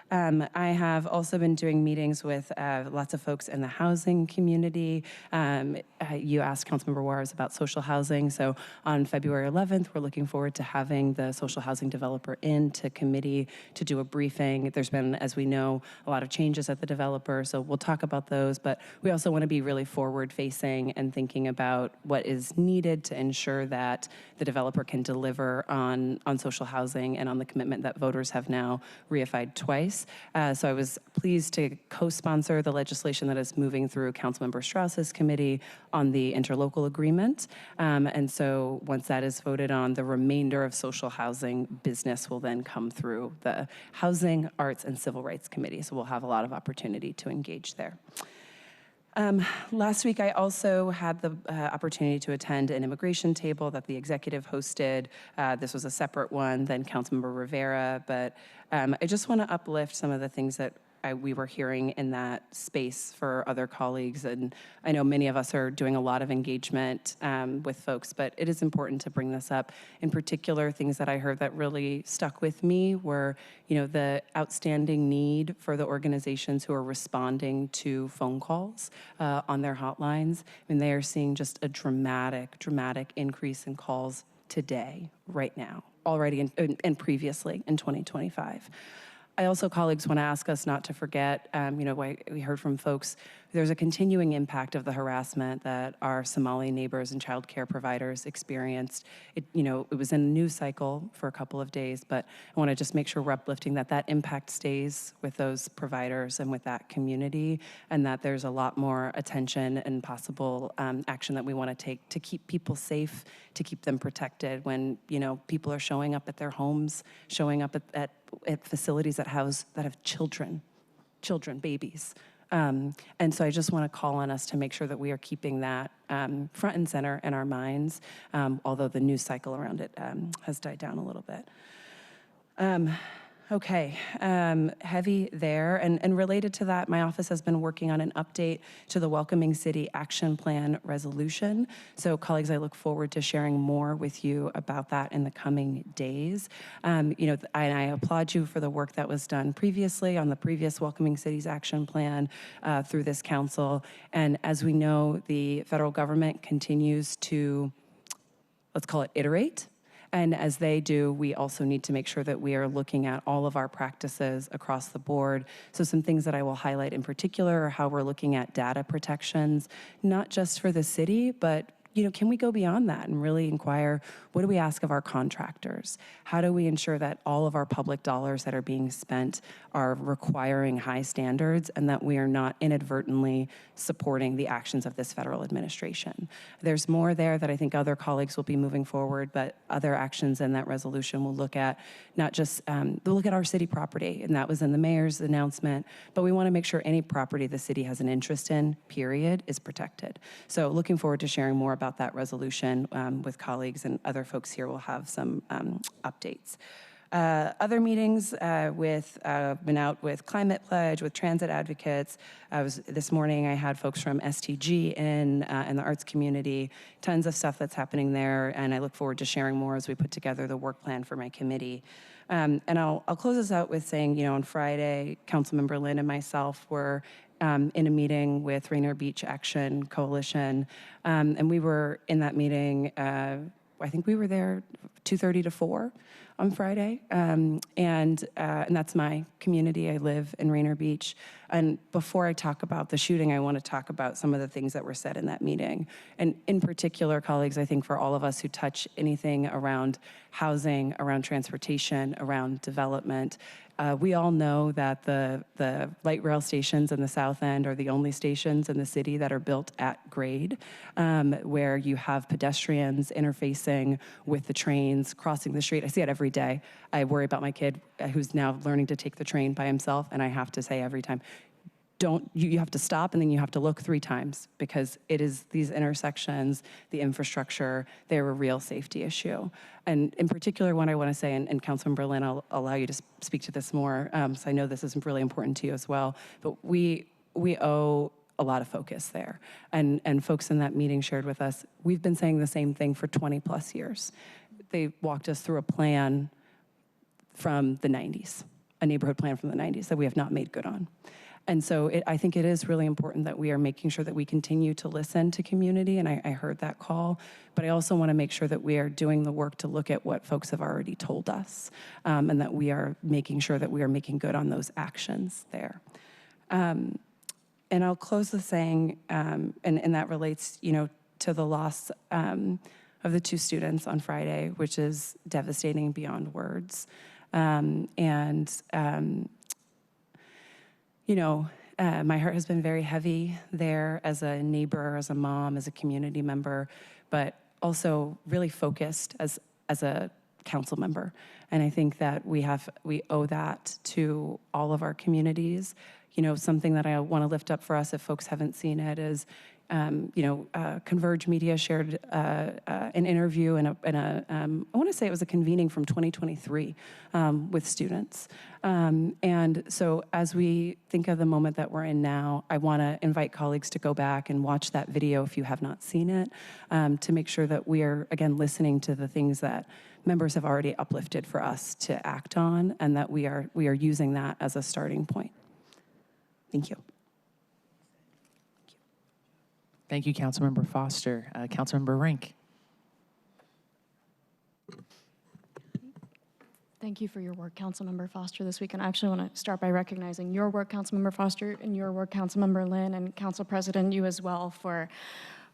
I have also been doing meetings with lots of folks in the housing community. You asked Councilmember Juarez about social housing. So on February 11th, we're looking forward to having the social housing developer into committee to do a briefing. There's been, as we know, a lot of changes at the developer, so we'll talk about those. But we also want to be really forward-facing and thinking about what is needed to ensure that the developer can deliver on social housing and on the commitment that voters have now reified twice. So I was pleased to co-sponsor the legislation that is moving through Councilmember Strauss's committee on the interlocal agreement. And so once that is voted on, the remainder of social housing business will then come through the Housing, Arts, and Civil Rights Committee. So we'll have a lot of opportunity to engage there. Last week, I also had the opportunity to attend an immigration table that the executive hosted. This was a separate one than Councilmember Rivera, but I just want to uplift some of the things that we were hearing in that space for other colleagues. And I know many of us are doing a lot of engagement with folks, but it is important to bring this up. In particular, things that I heard that really stuck with me were, the outstanding need for the organizations who are responding to phone calls on their hotlines. I mean, they are seeing just a dramatic increase in calls today, right now, already and previously in 2025. I also, colleagues, want to ask us not to forget, we heard from folks, there's a continuing impact of the harassment that our Somali neighbors and child care providers experienced. It was in a news cycle for a couple of days, but I want to just make sure we're uplifting that impact stays with those providers and with that community, and that there's a lot more attention and possible action that we want to take to keep people safe, to keep them protected when, people are showing up at their homes, showing up at facilities that have children, babies. And so I just want to call on us to make sure that we are keeping that front and center in our minds, although the news cycle around it has died down a little bit. Okay, heavy there. And related to that, my office has been working on an update to the Welcoming City Action Plan resolution. So colleagues, I look forward to sharing more with you about that in the coming days. And I applaud you for the work that was done previously on the previous Welcoming Cities Action Plan through this council. And as we know, the federal government continues to, let's call it, iterate. And as they do, we also need to make sure that we are looking at all of our practices across the board. So some things that I will highlight in particular are how we're looking at data protections, not just for the city, but can we go beyond that and really inquire, what do we ask of our contractors? How do we ensure that all of our public dollars that are being spent are requiring high standards and that we are not inadvertently supporting the actions of this federal administration? There's more there that I think other colleagues will be moving forward, but other actions in that resolution will look at not just, they'll look at our city property, and that was in the mayor's announcement, but we want to make sure any property the city has an interest in, period, is protected. So looking forward to sharing more about that resolution with colleagues, and other folks here will have some updates. Other meetings been out with Climate Pledge, with transit advocates. This morning I had folks from STG in the arts community, tons of stuff that's happening there, and I look forward to sharing more as we put together the work plan for my committee. And I'll close this out with saying, on Friday, Councilmember Lynn and myself were in a meeting with Rainier Beach Action Coalition, and we were in that meeting, I think we were there 2:30 to 4 on Friday, and that's my community. I live in Rainier Beach. And before I talk about the shooting, I want to talk about some of the things that were said in that meeting. And in particular, colleagues, I think for all of us who touch anything around housing, around transportation, around development, We all know that the light rail stations in the south end are the only stations in the city that are built at grade, where you have pedestrians interfacing with the trains, crossing the street. I see it every day. I worry about my kid who's now learning to take the train by himself, and I have to say every time, you have to stop and then you have to look 3 times, because it is these intersections, the infrastructure, they're a real safety issue. And in particular, what I want to say, and Councilman Berlin, I'll allow you to speak to this more, so I know this is really important to you as well, but we owe a lot of focus there. And folks in that meeting shared with us, we've been saying the same thing for 20 plus years. They walked us through a plan from the 90s, a neighborhood plan from the 90s that we have not made good on. And so I think it is really important that we are making sure that we continue to listen to community, and I heard that call, but I also want to make sure that we are doing the work to look at what folks have already told us, and that we are making sure that we are making good on those actions there. And I'll close with saying, and that relates, to the loss of the 2 students on Friday, which is devastating beyond words. My heart has been very heavy there as a neighbor, as a mom, as a community member, but also really focused as a council member. And I think that we owe that to all of our communities. Something that I want to lift up for us, if folks haven't seen it, is Converge Media shared an interview and I want to say it was a convening from 2023 with students. And so as we think of the moment that we're in now, I want to invite colleagues to go back and watch that video if you have not seen it, to make sure that we are, again, listening to the things that members have already uplifted for us to act on, and that we are using that as a starting point. Thank you. Thank you, Councilmember Foster. Councilmember Rink. Thank you for your work, Councilmember Foster, this week. And I actually want to start by recognizing your work, Councilmember Foster, and your work, Councilmember Lynn, and Council President, you as well, for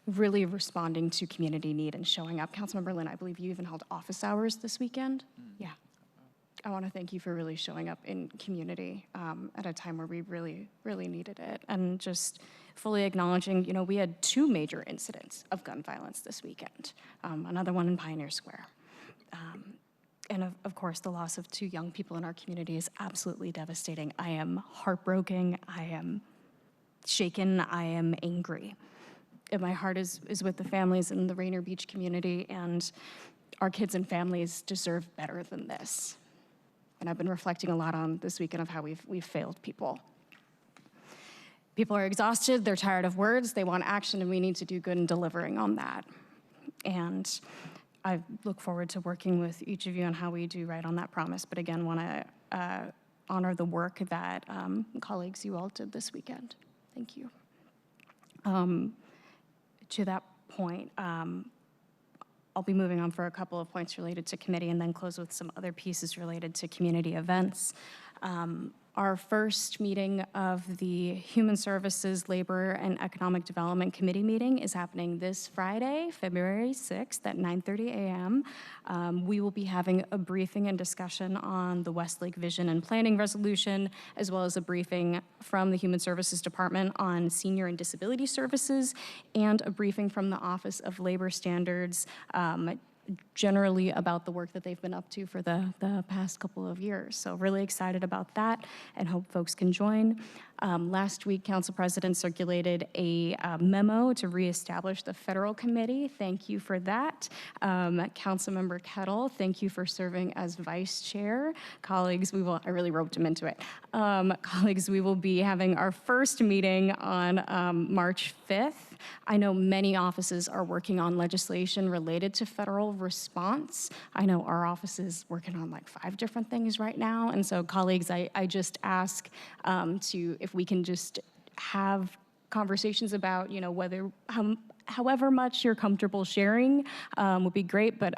really responding to community need and showing up. Councilmember Lynn, I believe you even held office hours this weekend. Yeah. I want to thank you for really showing up in community at a time where we really, really needed it. And just fully acknowledging, we had 2 major incidents of gun violence this weekend, another one in Pioneer Square. And of course, the loss of 2 young people in our community is absolutely devastating. I am heartbroken, I am shaken, I am angry. And my heart is with the families in the Rainier Beach community, and our kids and families deserve better than this. And I've been reflecting a lot on this weekend of how we've failed people. People are exhausted, they're tired of words, they want action, and we need to do good in delivering on that. And I look forward to working with each of you on how we do right on that promise, but again, want to honor the work that colleagues you all did this weekend. Thank you. To that point, I'll be moving on for a couple of points related to committee and then close with some other pieces related to community events. Our first meeting of the Human Services, Labor, and Economic Development Committee meeting is happening this Friday, February 6th at 9:30 a.m. We will be having a briefing and discussion on the Westlake Vision and Planning Resolution, as well as a briefing from the Human Services Department on senior and disability services, and a briefing from the Office of Labor Standards, generally about the work that they've been up to for the past couple of years. So really excited about that and hope folks can join. Last week, Council President circulated a memo to reestablish the federal committee. Thank you for that. Councilmember Kettle, thank you for serving as vice chair. Colleagues, I really roped him into it. Colleagues, we will be having our first meeting on March 5th. I know many offices are working on legislation related to federal response. I know our office is working on like 5 different things right now. And so colleagues, I just ask if we can just have conversations about, however much you're comfortable sharing would be great, but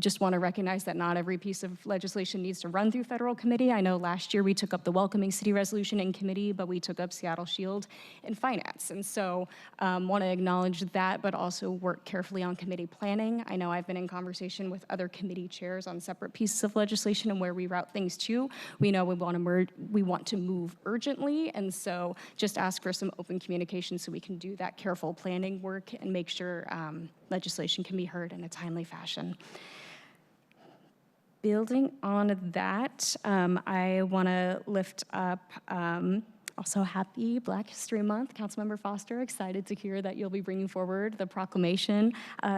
just want to recognize that not every piece of legislation needs to run through federal committee. I know last year we took up the Welcoming City Resolution in committee, but we took up Seattle Shield in finance. And so want to acknowledge that, but also work carefully on committee planning. I know I've been in conversation with other committee chairs on separate pieces of legislation and where we route things to. We know we want to move urgently, and so just ask for some open communication so we can do that careful planning work and make sure legislation can be heard in a timely fashion. Building on that, I want to lift up also happy Black History Month. Councilmember Foster, excited to hear that you'll be bringing forward the proclamation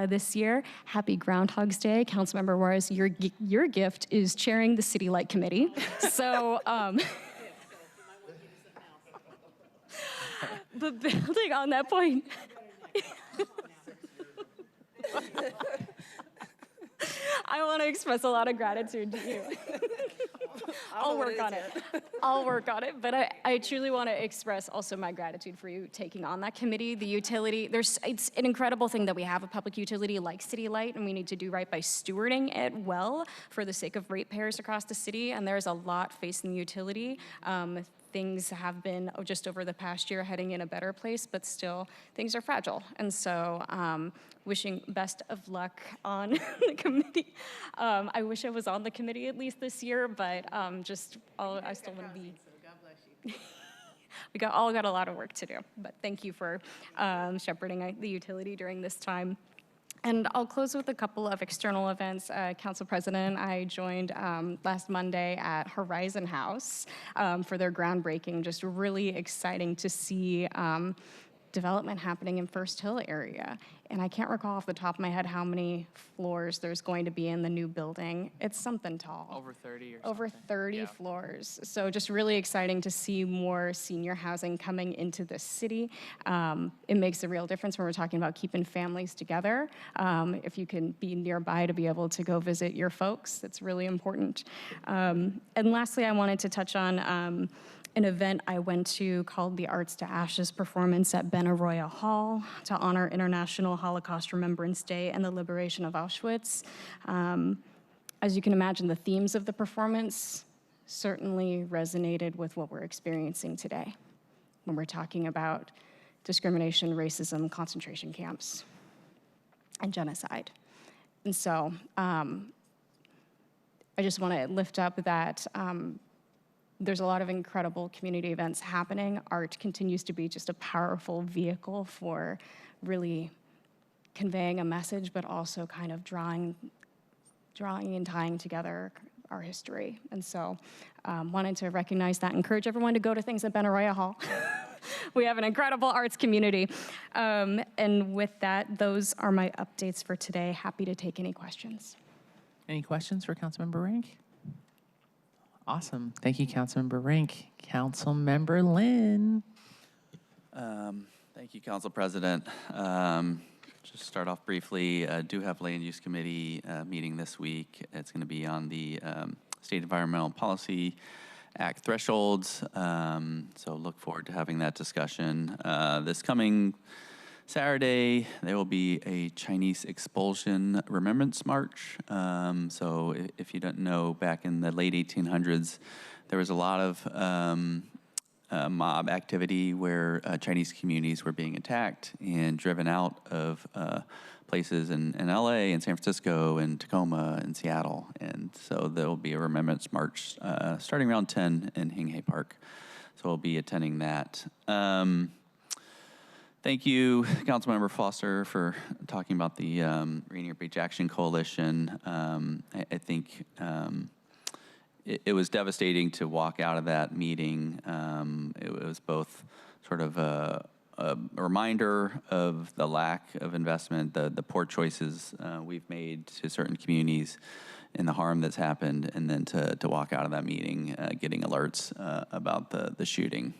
this year. Happy Groundhog's Day. Councilmember Juarez, your gift is chairing the City Light Committee. So, but building on that point, I want to express a lot of gratitude to you. I'll work on it. I'll work on it. But I truly want to express also my gratitude for you taking on that committee. The utility, it's an incredible thing that we have a public utility like City Light, and we need to do right by stewarding it well for the sake of ratepayers across the city. And there's a lot facing the utility. Things have been, just over the past year, heading in a better place, but still things are fragile. And so wishing best of luck on the committee. I wish I was on the committee at least this year, but I still want to be. God bless you. We all got a lot of work to do, but thank you for shepherding the utility during this time. And I'll close with a couple of external events. Council President, I joined last Monday at Horizon House for their groundbreaking. Just really exciting to see development happening in First Hill area. And I can't recall off the top of my head how many floors there's going to be in the new building. It's something tall. Over 30 or Over something. 30 Yeah. floors. So just really exciting to see more senior housing coming into the city. It makes a real difference when we're talking about keeping families together. If you can be nearby to be able to go visit your folks, that's really important. And lastly, I wanted to touch on an event I went to called the Arts to Ashes performance at Ben Arroyo Hall to honor International Holocaust Remembrance Day and the liberation of Auschwitz. As you can imagine, the themes of the performance certainly resonated with what we're experiencing today when we're talking about discrimination, racism, concentration camps, and genocide. And so I just want to lift up that there's a lot of incredible community events happening. Art continues to be just a powerful vehicle for really conveying a message, but also kind of drawing and tying together our history. And so wanted to recognize that, encourage everyone to go to things at Ben Arroyo Hall. We have an incredible arts community. And with that, those are my updates for today. Happy to take any questions. Any questions for Councilmember Rank? Awesome. Thank you, Councilmember Rank. Councilmember Lynn. Thank you, Council President. Just start off briefly, do have Land Use Committee meeting this week. It's going to be on the State Environmental Policy Act thresholds. So look forward to having that discussion. This coming Saturday, there will be a Chinese expulsion remembrance march. So if you don't know, back in the late 1800s, there was a lot of mob activity where Chinese communities were being attacked and driven out of places in LA and San Francisco and Tacoma and Seattle. And so there will be a remembrance march starting around 10 in Hinghey Park. So we'll be attending that. Thank you, Councilmember Foster, for talking about the Rainier Beach Action Coalition. I think it was devastating to walk out of that meeting. It was both sort of a reminder of the lack of investment, the poor choices we've made to certain communities, and the harm that's happened, and then to walk out of that meeting getting alerts about the shooting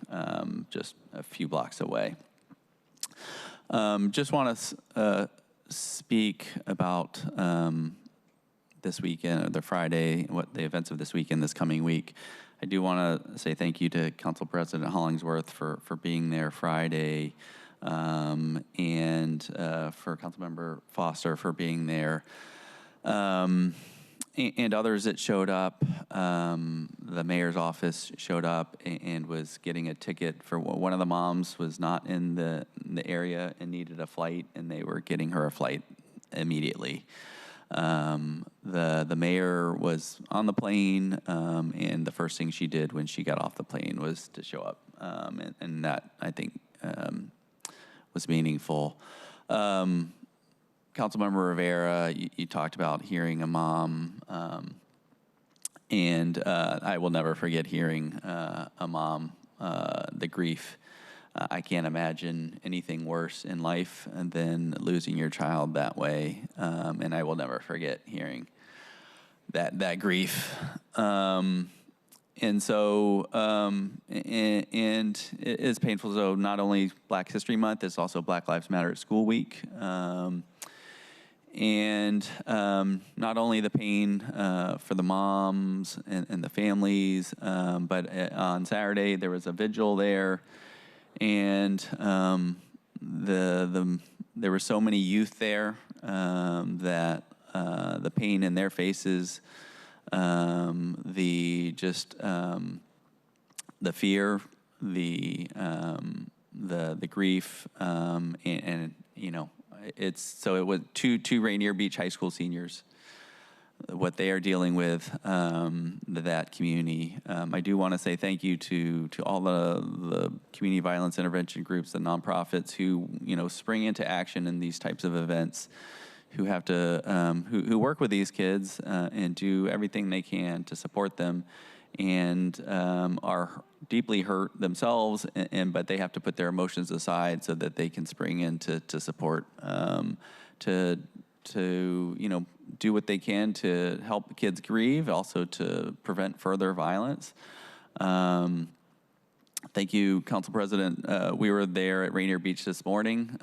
just a few blocks away. Just want to speak about this weekend, or the Friday, what the events of this weekend, this coming week. I do want to say thank you to Council President Hollingsworth for being there Friday, and for Councilmember Foster for being there. And others that showed up. The mayor's office showed up and was getting a ticket for one of the moms was not in the area and needed a flight, and they were getting her a flight immediately. The mayor was on the plane, and the first thing she did when she got off the plane was to show up, and that, I think, was meaningful. Councilmember Rivera, you talked about hearing a mom, and I will never forget hearing a mom, the grief. I can't imagine anything worse in life than losing your child that way, and I will never forget hearing that grief. And so, and it is painful. So not only Black History Month, it's also Black Lives Matter at School Week. And not only the pain for the moms and the families, but on Saturday there was a vigil there, and there were so many youth there that the pain in their faces, the fear, the grief, and you know. It was two Rainier Beach High School seniors, what they are dealing with, that community. I do want to say thank you to all the community violence intervention groups, the nonprofits who spring into action in these types of events, who have to who work with these kids and do everything they can to support them, and are deeply hurt themselves, but they have to put their emotions aside so that they can spring in to support, to do what they can to help kids grieve, also to prevent further violence. Thank you, Council President. We were there at Rainier Beach this morning.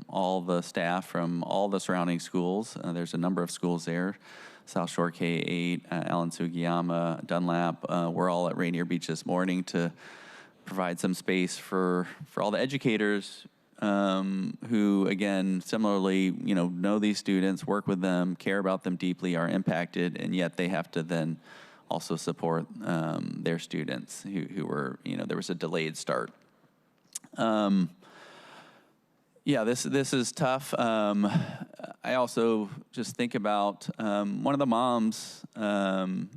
All the staff from all the surrounding schools, there's a number of schools there, South Shore K-8, Allen Sugiyama, Dunlap. We're all at Rainier Beach this morning to provide some space for all the educators who, again, similarly, know these students, work with them, care about them deeply, are impacted, and yet they have to then also support their students who were, there was a delayed start. Yeah, this is tough. I also just think about one of the moms who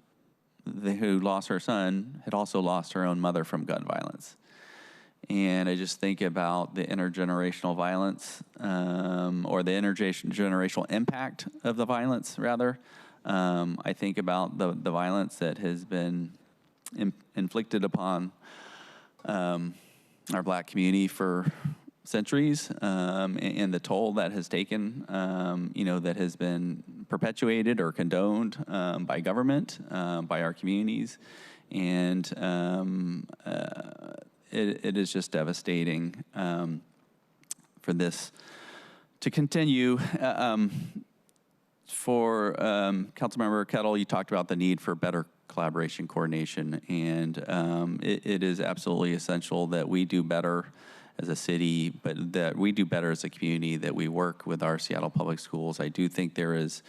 lost her son had also lost her own mother from gun violence. And I just think about the intergenerational violence, or the intergenerational impact of the violence, rather. I think about the violence that has been inflicted upon our Black community for centuries, and the toll that has taken, that has been perpetuated or condoned by government, by our communities, and it is just devastating for this to continue. For Councilmember Kettle, you talked about the need for better collaboration, coordination, and it is absolutely essential that we do better as a city, but that we do better as a community, that we work with our Seattle Public Schools. I do think there is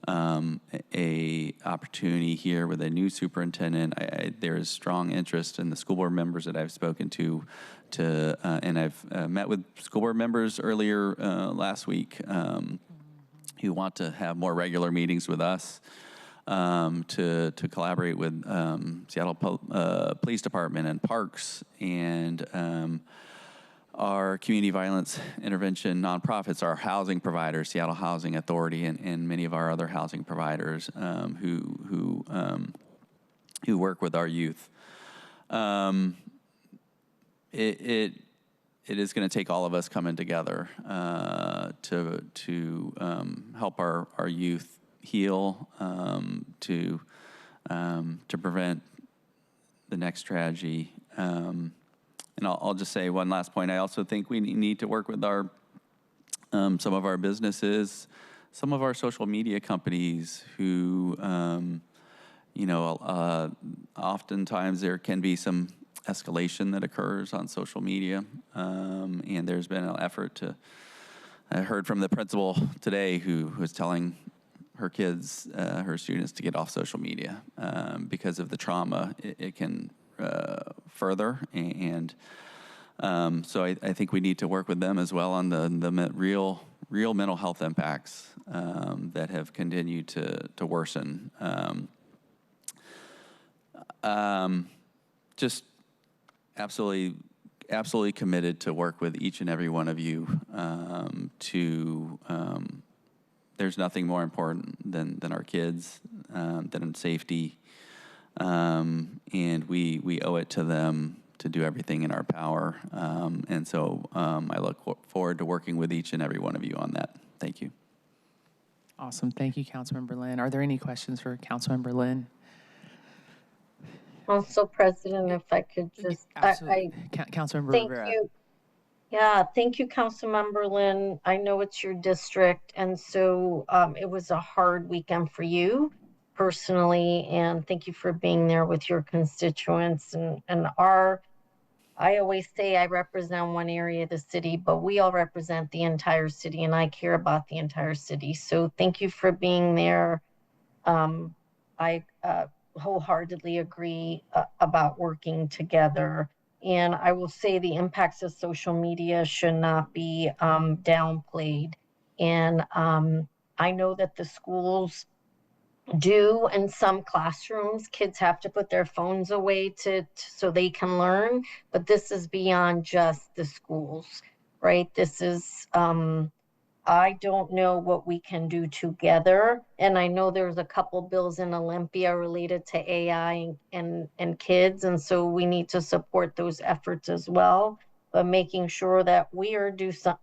a opportunity here with a new superintendent. There is strong interest in the school board members that I've spoken to and I've met with school board members earlier last week who want to have more regular meetings with us, to collaborate with Seattle Police Department and Parks and our community violence intervention nonprofits, our housing providers, Seattle Housing Authority, and many of our other housing providers who work with our youth. It is going to take all of us coming together to help our youth heal, to prevent the next tragedy. And I'll just say one last point. I also think we need to work with our some of our businesses, some of our social media companies who, oftentimes there can be some escalation that occurs on social media, and there's been an effort I heard from the principal today who was telling her kids, her students to get off social media because of the trauma it can further. And so I think we need to work with them as well on the real mental health impacts that have continued to worsen. Just absolutely committed to work with each and every one of you there's nothing more important than our kids, than safety, and we owe it to them to do everything in our power. And so I look forward to working with each and every one of you on that. Thank you. Awesome. Thank you, Councilmember Lynn. Are there any questions for Councilmember Lynn? Council President, if I could just, Absolutely. Councilmember thank Rivera. you. Yeah, thank you, Councilmember Lynn. I know it's your district, and so it was a hard weekend for you personally, and thank you for being there with your constituents and I always say I represent one area of the city, but we all represent the entire city, and I care about the entire city. So thank you for being there. I wholeheartedly agree about working together. And I will say the impacts of social media should not be downplayed. And I know that the schools do in some classrooms, kids have to put their phones away so they can learn, but this is beyond just the schools, right? This is I don't know what we can do together. And I know there's a couple bills in Olympia related to AI and kids. And so we need to support those efforts as well. But making sure that we are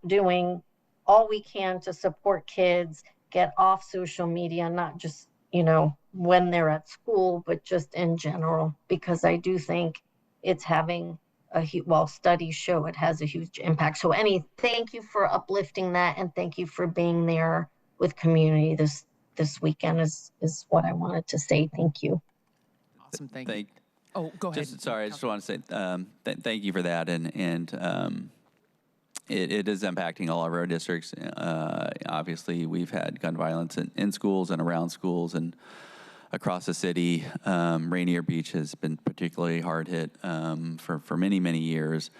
doing all we can to support kids get off social media, not just, when they're at school, but just in general, because I do think it's having studies show it has a huge impact. So thank you for uplifting that, and thank you for being there with community this weekend is what I wanted to say. Thank you. Awesome. Thank you. Oh, go ahead. I just want to say thank you for that, and it is impacting all of our districts. Obviously, we've had gun violence in schools and around schools and across the city. Rainier Beach has been particularly hard hit for many, many years.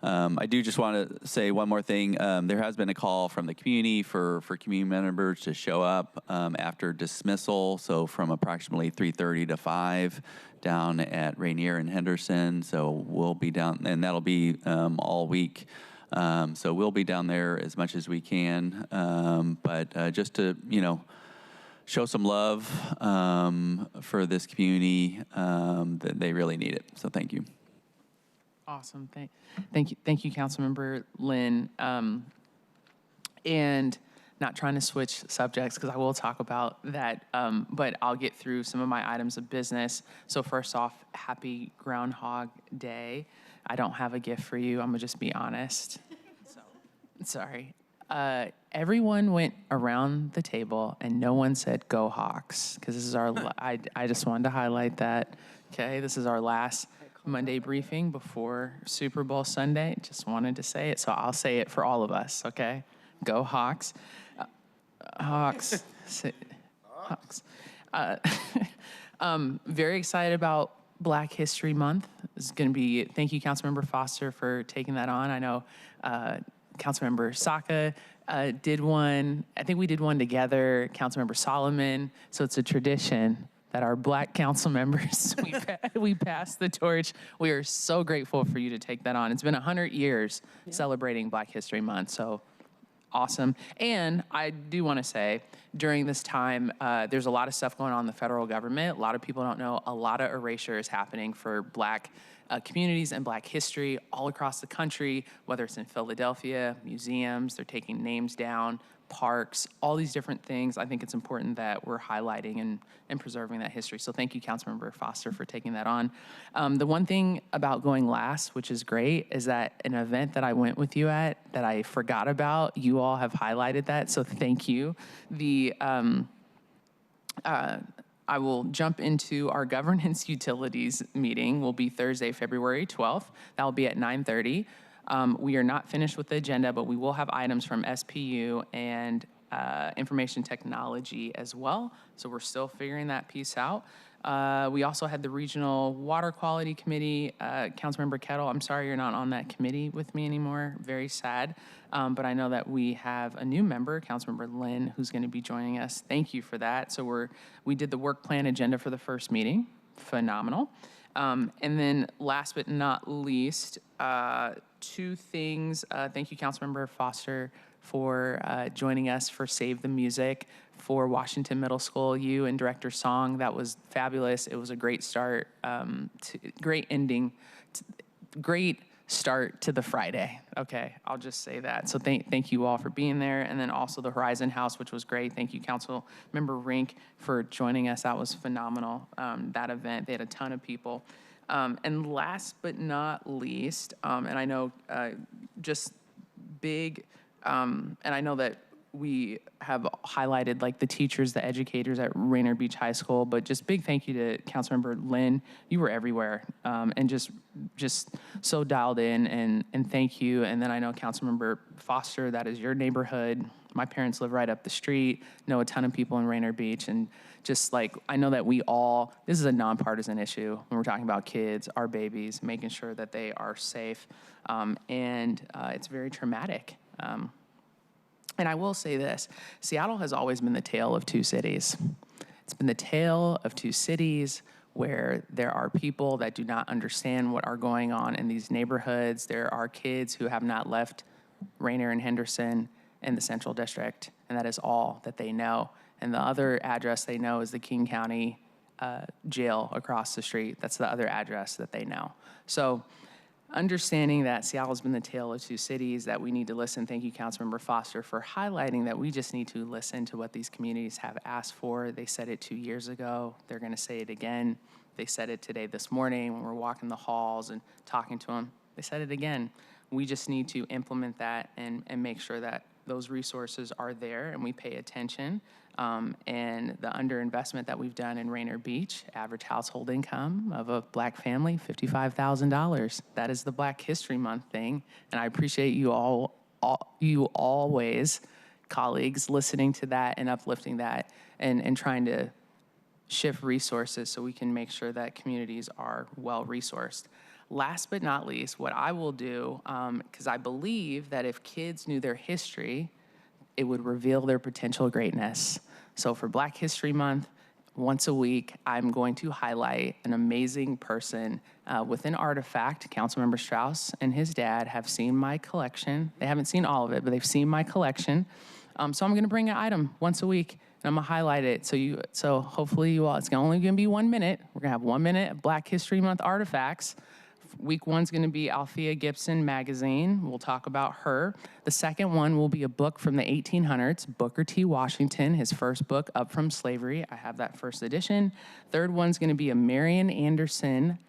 I do just want to say one more thing. There has been a call from the community for community members to show up after dismissal, so from approximately 3:30 to 5 down at Rainier and Henderson. So we'll be down, and that'll be all week. So we'll be down there as much as we can, but just to, show some love for this community, that they really need it. So thank you. Awesome. Thank you, Councilmember Lynn. And not trying to switch subjects because I will talk about that, but I'll get through some of my items of business. So first off, happy Groundhog Day. I don't have a gift for you. I'm gonna just be honest. So, sorry. Everyone went around the table and no one said "Go Hawks" because this is our. I just wanted to highlight that. Okay, this is our last Monday briefing before Super Bowl Sunday. Just wanted to say it, so I'll say it for all of us. Okay, go Hawks, Hawks, Hawks. Very excited about Black History Month. It's going to be. Thank you, Councilmember Foster, for taking that on. I know. Councilmember Saka did one. I think we did one together, Councilmember Solomon. So it's a tradition that our Black council members, we pass the torch. We are so grateful for you to take that on. It's been 100 years celebrating Black History Month, so awesome. And I do want to say, during this time, there's a lot of stuff going on in the federal government. A lot of people don't know a lot of erasure is happening for Black communities and Black history all across the country, whether it's in Philadelphia, museums, they're taking names down, parks, all these different things. I think it's important that we're highlighting and preserving that history. So thank you, Councilmember Foster, for taking that on. The one thing about going last, which is great, is that an event that I went with you at that I forgot about, you all have highlighted that, so thank you. I will jump into our governance utilities meeting. Will be Thursday, February 12th. That will be at 9:30. We are not finished with the agenda, but we will have items from SPU and information technology as well. So we're still figuring that piece out. We also had the Regional Water Quality Committee. Councilmember Kettle, I'm sorry you're not on that committee with me anymore. Very sad. But I know that we have a new member, Councilmember Lynn, who's going to be joining us. Thank you for that. So we did the work plan agenda for the first meeting. Phenomenal. And then last but not least, two things. Thank you, Councilmember Foster, for joining us for Save the Music for Washington Middle School. You and Director Song, that was fabulous. It was a great start, great ending, great start to the Friday. Okay, I'll just say that. So thank you all for being there. And then also the Horizon House, which was great. Thank you, Council Member Rink, for joining us. That was phenomenal, that event. They had a ton of people. And last but not least, and I know just big, and I know that we have highlighted like the teachers, the educators at Rainier Beach High School, but just big thank you to Councilmember Lynn. You were everywhere, and just so dialed in, and thank you. And then I know Councilmember Foster, that is your neighborhood. My parents live right up the street, know a ton of people in Rainier Beach, and just like, I know that this is a nonpartisan issue when we're talking about kids, our babies, making sure that they are safe, and it's very traumatic. And I will say this, Seattle has always been the tale of two cities. It's been the tale of two cities where there are people that do not understand what are going on in these neighborhoods. There are kids who have not left Rainier and Henderson in the Central District, and that is all that they know. And the other address they know is the King County jail across the street. That's the other address that they know. So understanding that Seattle's been the tale of two cities, that we need to listen. Thank you, Councilmember Foster, for highlighting that we just need to listen to what these communities have asked for. They said it 2 years ago. They're going to say it again. They said it today, this morning, when we're walking the halls and talking to them. They said it again. We just need to implement that and make sure that those resources are there and we pay attention. And the underinvestment that we've done in Rainier Beach, average household income of a Black family, $55,000. That is the Black History Month thing. And I appreciate you you always, colleagues, listening to that and uplifting that and trying to shift resources so we can make sure that communities are well-resourced. Last but not least, what I will do, because I believe that if kids knew their history, it would reveal their potential greatness. So for Black History Month, once a week, I'm going to highlight an amazing person with an artifact. Councilmember Strauss and his dad have seen my collection. They haven't seen all of it, but they've seen my collection. So I'm gonna bring an item once a week, and I'm gonna highlight it. So hopefully you all, it's only gonna be 1 minute. We're gonna have 1 minute of Black History Month artifacts. Week one's going to be Althea Gibson magazine. We'll talk about her. The second one will be a book from the 1800s, Booker T. Washington, his first book, Up From Slavery. I have that first edition. Third one's going to be a Marian Anderson.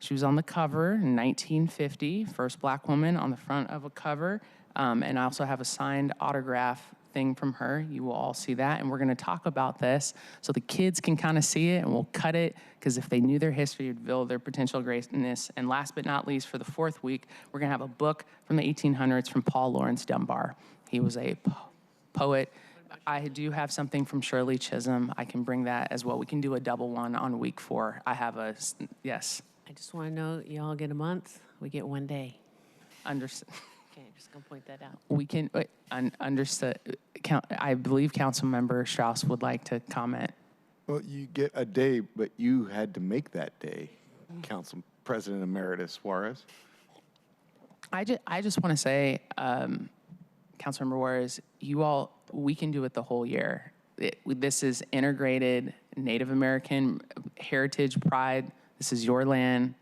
She was on the cover in 1950, first Black woman on the front of a cover. And I also have a signed autograph thing from her. You will all see that, and we're going to talk about this so the kids can kind of see it, and we'll cut it, because if they knew their history, it would reveal their potential greatness. And last but not least, for the fourth week, we're going to have a book from the 1800s from Paul Laurence Dunbar. He was a poet. I do have something from Shirley Chisholm. I can bring that as well. We can do a double one on week 4. I have yes. I just want to know, y'all get a month, we get 1 day. Understood. Okay, just gonna point that out. We can, understood. I believe Councilmember Strauss would like to comment. Well, you get a day, but you had to make that day, Council President Emeritus Juarez. I just want to say, Councilmember Juarez, we can do it the whole year. This is integrated Native American heritage pride. This is your land.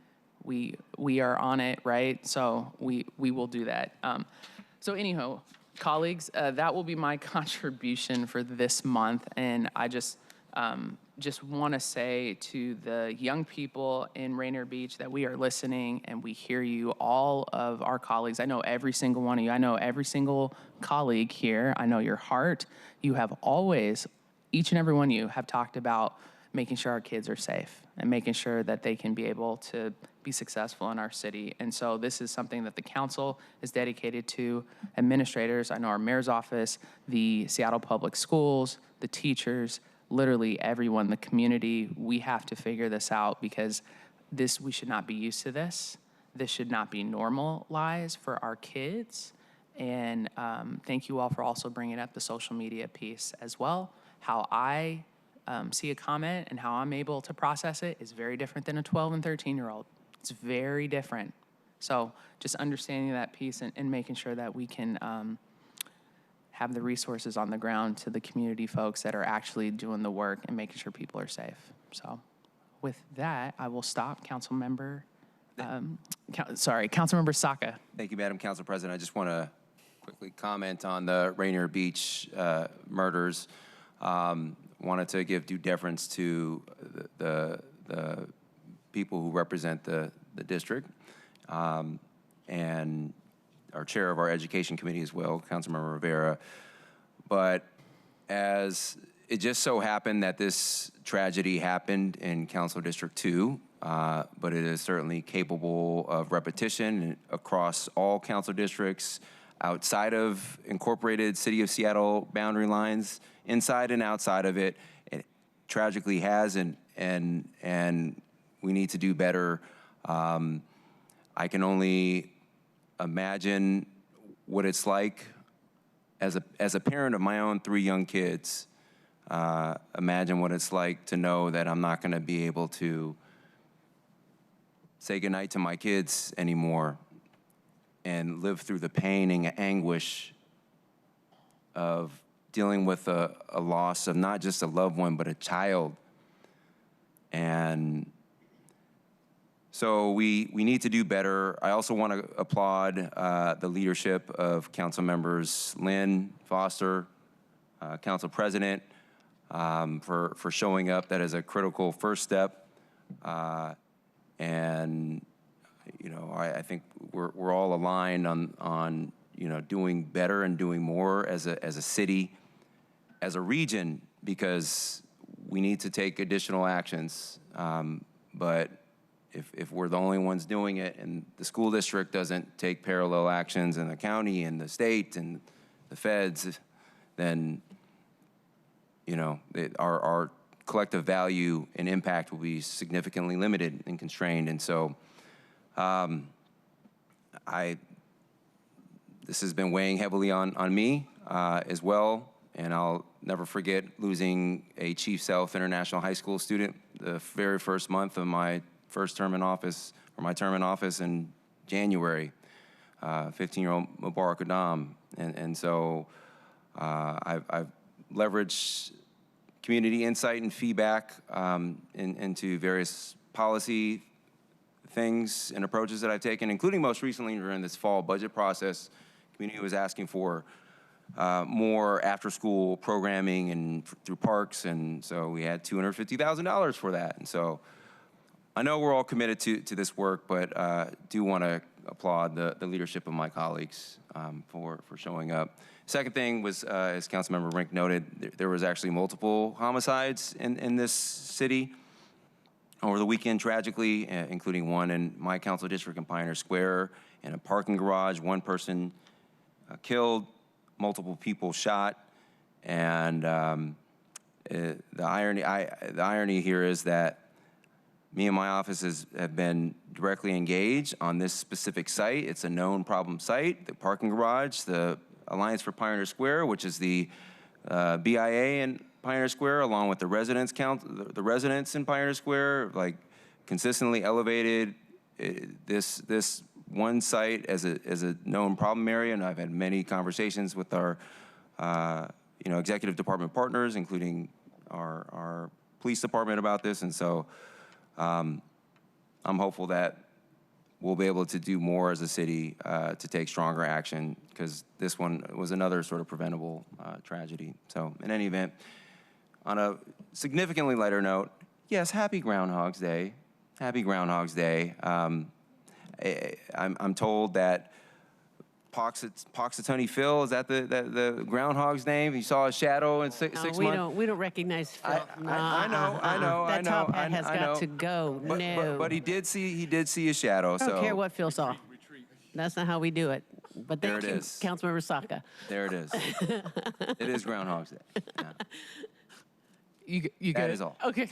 We are on it, right? So we will do that. So anyhow, colleagues, that will be my contribution for this month. And I just want to say to the young people in Rainier Beach that we are listening and we hear you, all of our colleagues. I know every single one of you. I know every single colleague here. I know your heart. You have always, each and every one of you have talked about making sure our kids are safe and making sure that they can be able to be successful in our city. And so this is something that the council is dedicated to, administrators, I know our mayor's office, the Seattle Public Schools, the teachers, literally everyone, the community. We have to figure this out because we should not be used to this. This should not be normalized for our kids. And thank you all for also bringing up the social media piece as well. How I see a comment and how I'm able to process it is very different than a 12 and 13-year-old. It's very different. So just understanding that piece and making sure that we can have the resources on the ground to the community folks that are actually doing the work and making sure people are safe. So with that, I will stop. Councilmember Saka. Thank you, Madam Council President. I just want to quickly comment on the Rainier Beach murders. Wanted to give due deference to the people who represent the district and our chair of our education committee as well, Councilmember Rivera. But as it just so happened that this tragedy happened in Council District 2, but it is certainly capable of repetition across all council districts, outside of incorporated City of Seattle boundary lines, inside and outside of it. It tragically has, and we need to do better. I can only imagine what it's like as a parent of my own 3 young kids. Imagine what it's like to know that I'm not going to be able to say goodnight to my kids anymore and live through the pain and anguish of dealing with a loss of not just a loved one, but a child. And so we need to do better. I also want to applaud the leadership of Council members Lynn, Foster, Council President, for showing up. That is a critical first step. And you know, I think we're all aligned on you know, doing better and doing more as a city, as a region, because we need to take additional actions. But if we're the only ones doing it and the school district doesn't take parallel actions in the county and the state and the feds, then you know, our collective value and impact will be significantly limited and constrained. And so this has been weighing heavily on me as well, and I'll never forget losing a Chief Sealth International High School student the very first month of my first term in office, or my term in office in January, 15-year-old Mubarak Adam. And so I've leveraged community insight and feedback into various policy things and approaches that I've taken, including most recently during this fall budget process. Community was asking for more after-school programming and through parks, and so we had $250,000 for that. And so I know we're all committed to this work, but do want to applaud the leadership of my colleagues for showing up. Second thing was, as Councilmember Rink noted, there was actually multiple homicides in this city over the weekend, tragically, including one in my council district in Pioneer Square, in a parking garage. One person killed, multiple people shot, and the irony here is that me and my offices have been directly engaged on this specific site. It's a known problem site, the parking garage, the Alliance for Pioneer Square, which is the BIA in Pioneer Square, along with the residents in Pioneer Square, like consistently elevated this one site as a known problem area. And I've had many conversations with our executive department partners, including our police department, about this. And so I'm hopeful that we'll be able to do more as a city to take stronger action, because this one was another sort of preventable tragedy. So in any event, on a significantly lighter note, yes, happy Groundhog's Day. Happy Groundhog's Day. I'm told that Poxitony Phil, is that the groundhog's name? You saw a shadow in six months? We don't recognize Phil. I know. That top hat has I got know. to go. But he did see a shadow. I don't care what Phil saw. That's not how we do it. But There thank it you, is. Councilmember Saka. There it is. It is Groundhog's Day. Yeah. You That good? is all. Okay.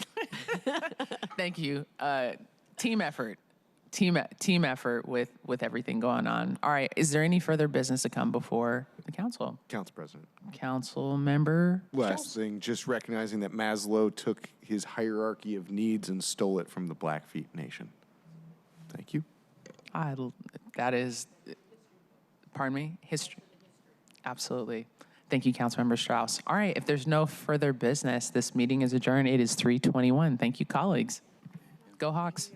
Thank you. Team effort. Team effort with everything going on. All right. Is there any further business to come before the council? Council President. Council member? Last thing, just recognizing that Maslow took his hierarchy of needs and stole it from the Blackfeet Nation. Thank you. That is, pardon me, history. Absolutely. Thank you, Councilmember Strauss. All right, if there's no further business, this meeting is adjourned. It is 3:21. Thank you, colleagues. Go Hawks.